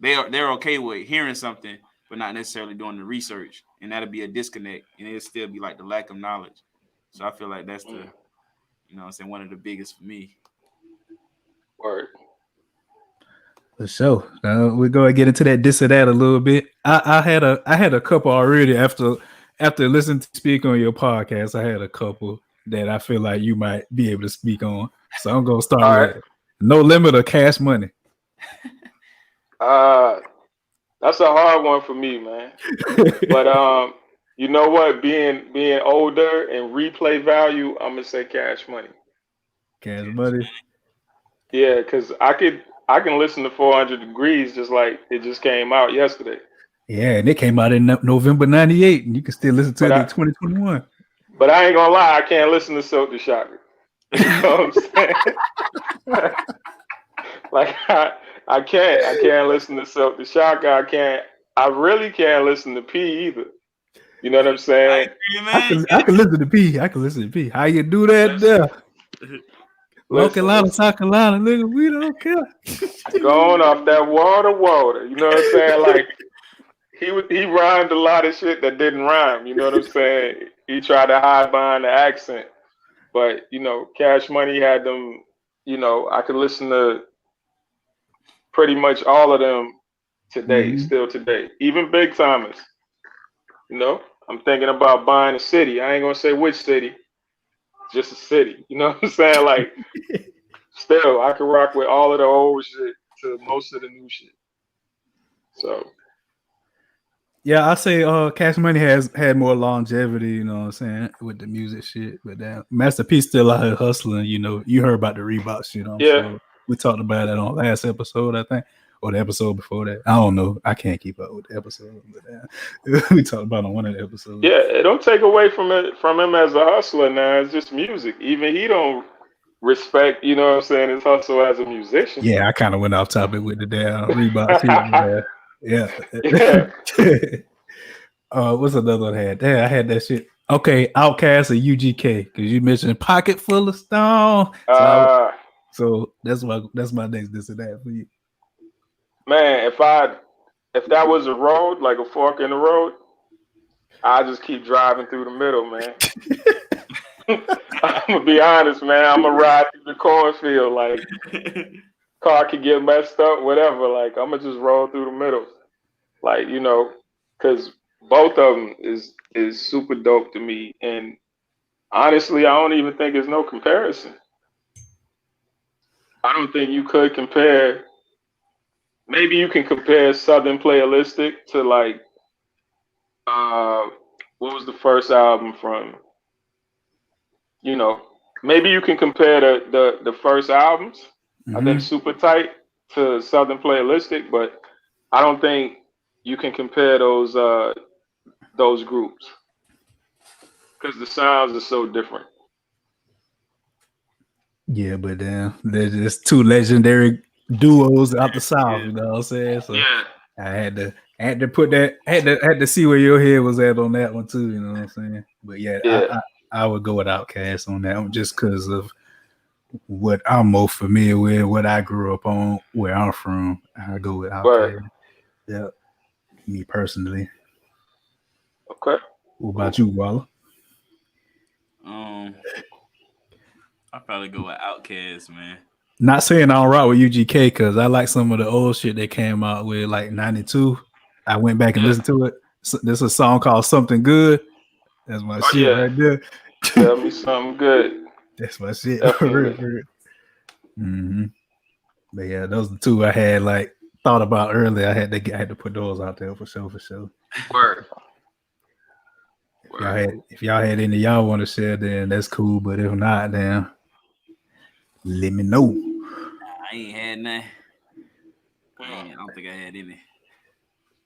they're okay with hearing something but not necessarily doing the research. And that'll be a disconnect and it'll still be like the lack of knowledge. So I feel like that's the you know what I'm saying, one of the biggest for me. Word. For sure. We're gonna get into that this or that a little bit. I had a couple already after listening to speak on your podcast. I had a couple that I feel like you might be able to speak on. So I'm gonna start All right. with no limit or cash money. Uh, that's a hard one for me, man. But you know what? Being older and replay value, I'm gonna say cash money. Cash money. Yeah, because I can listen to 400 Degrees just like it just came out yesterday. Yeah, and it came out in November '98, and you can still listen to But it in I 2021. but I ain't gonna lie, I can't listen to Silk the Shocker. You know what I'm saying? Like I can't listen to Silk the Shocker. I really can't listen to P either. You know what I'm I saying? agree, man. I can listen to P. I can listen to P. How you do that there? North Carolina, Listen. South Carolina, nigga, we don't care. Going off that water. You know what I'm saying? Like he rhymed a lot of shit that didn't rhyme. You know what I'm saying? He tried to hide behind the accent, but Cash Money had them. I could listen to pretty much all of them today, Mhm. still today. Even Big Thomas. I'm thinking about buying a city. I ain't gonna say which city, just a city. You know what I'm saying? Like, still, I can rock with all of the old shit to most of the new shit. So, Yeah, I say Cash Money has had more longevity, you know what I'm saying, with the music shit. But damn, Master P still out here hustling, You heard about the Reebok shit, I'm yeah, sure. We talked about that on last episode, I think. Or the episode before that. I don't know. I can't keep up with the episode. But we talked about it on one of the episodes. yeah, it don't take away from him as a hustler now. It's just music. Even he don't respect, what I'm saying, his hustle as a musician. Yeah, I kind of went off topic with the damn Reebok shit. Yeah. What's another one I had? Damn, I had that shit. Okay, Outcast or UGK, because you mentioned Pocket Full of Stone. So that's my next this and that for you. Man, if that was a road, like a fork in the road, I just keep driving through the middle, man. I'm gonna be honest, man. I'm gonna ride through the cornfield. Like, car could get messed up, whatever. Like, I'm gonna just roll through the middle. Like, because both of them is super dope to me. And honestly, I don't even think there's no comparison. I don't think you could compare. Maybe you can compare Southern Playalistic to like, what was the first album from? Maybe you can compare the first albums. Mm-hmm. I think Super Tight to Southern Playalistic, but I don't think you can compare those groups because the sounds are so different. Yeah, but then there's just two legendary duos out the South, you know what I'm saying? So Yeah. I had to put that had to see where your head was at on that one too, you know what I'm saying? But yeah. I would go with Outkast on that one just because of what I'm more familiar with, what I grew up on, where I'm from. I go with Outkast. Right. Yeah, me personally. Okay. What about you, Walla? I'll probably go with Outkast, man. Not saying I don't rock with UGK because I like some of the old shit that came out with like 92. I went back and listened to it. So, there's a song called Something Good. That's my shit right there. Tell me something good. That's my shit. Definitely. Mm-hmm. But yeah, those are the two I had like thought about earlier. I had to put those out there for sure. Word. If y'all had any y'all want to share, then that's cool. But if not, then let me know. I ain't had none. I don't think I had any.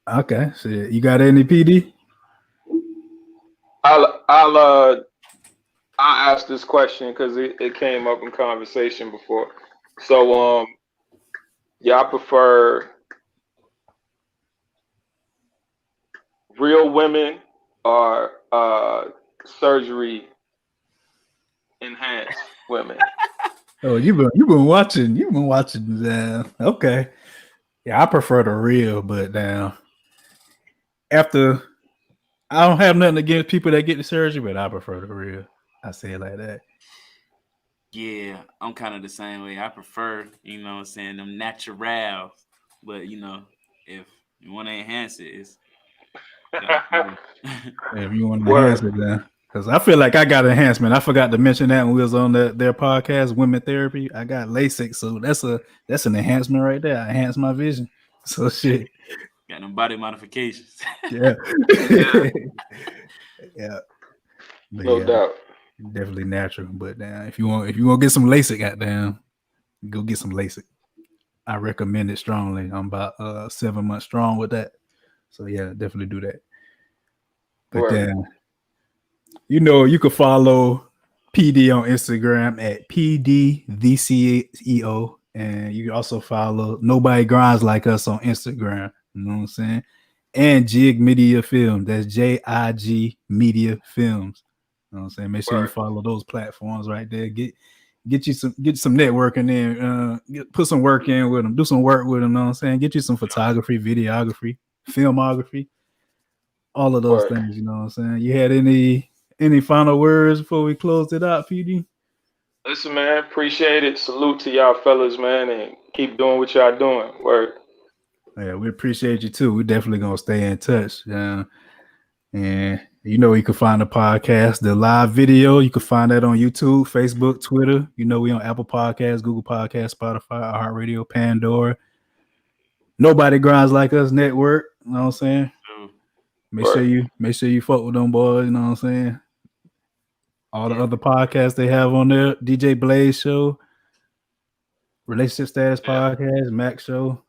Okay, shit. You got any PD? I'll ask this question because it came up in conversation before. So y'all prefer real women or surgery enhanced women? Oh, you've been watching. Okay. Yeah, I prefer the real, but after I don't have nothing against people that get the surgery, but I prefer the real. I say it like that. Yeah, I'm kind of the same way. I prefer, them naturals. But if you want to enhance it, it's if you want to enhance it, then because I feel like I got enhancement. I forgot to mention that when we was on their podcast, Women Therapy. I got LASIK, so that's an enhancement right there. I enhanced my vision. So shit. Got them body modifications. Yeah. Yeah. But no doubt. Definitely natural. But if you want to get some LASIK, goddamn, go get some LASIK. I recommend it strongly. I'm about 7 months strong with that. So yeah, definitely do that. But then you could follow PD on Instagram at PDVCEO. And you can also follow Nobody Grinds Like Us on Instagram. You know what I'm saying? And Jig Media Film. That's JIG Media Films. You know what I'm saying? Make sure you Right. follow those platforms right there. Get some networking in. Put some work in with them. Do some work with them. You know what I'm saying? Get you some photography, videography, filmography, all of those Right. things. You know what I'm saying? You had any final words before we close it out, PD? Listen, man, appreciate it. Salute to y'all fellas, man, and keep doing what y'all doing. Word. Yeah, we appreciate you too. We're definitely gonna stay in touch. And you know, you can find the podcast, the live video. You can find that on YouTube, Facebook, Twitter. You know, we on Apple Podcasts, Google Podcasts, Spotify, iHeartRadio, Pandora. Nobody Grinds Like Us Network. You know what I'm saying? Make sure Right. you fuck with them boys. You know what I'm saying? All the other podcasts they have on there, DJ Blaze Show, Relationship Status Yeah. Podcast, Max Show,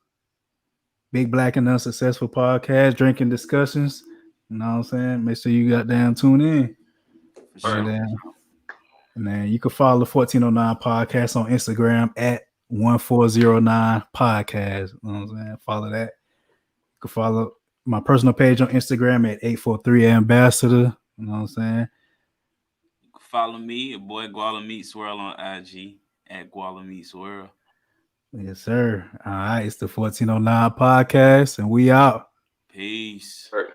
Big Black and Unsuccessful Podcast, Drinking Discussions. You know what I'm saying? Make sure you got down, tune in. For sure. And then you can follow the 1409 Podcast on Instagram at 1409 Podcast. You know what I'm saying? Follow that. You can follow my personal page on Instagram at 843 Ambassador. You know what I'm saying? You can follow me, your boy GualaMeetsWorld on IG at GualaMeetsWorld. Yes, sir. All right. It's the 1409 Podcast, and we out. Peace. Right.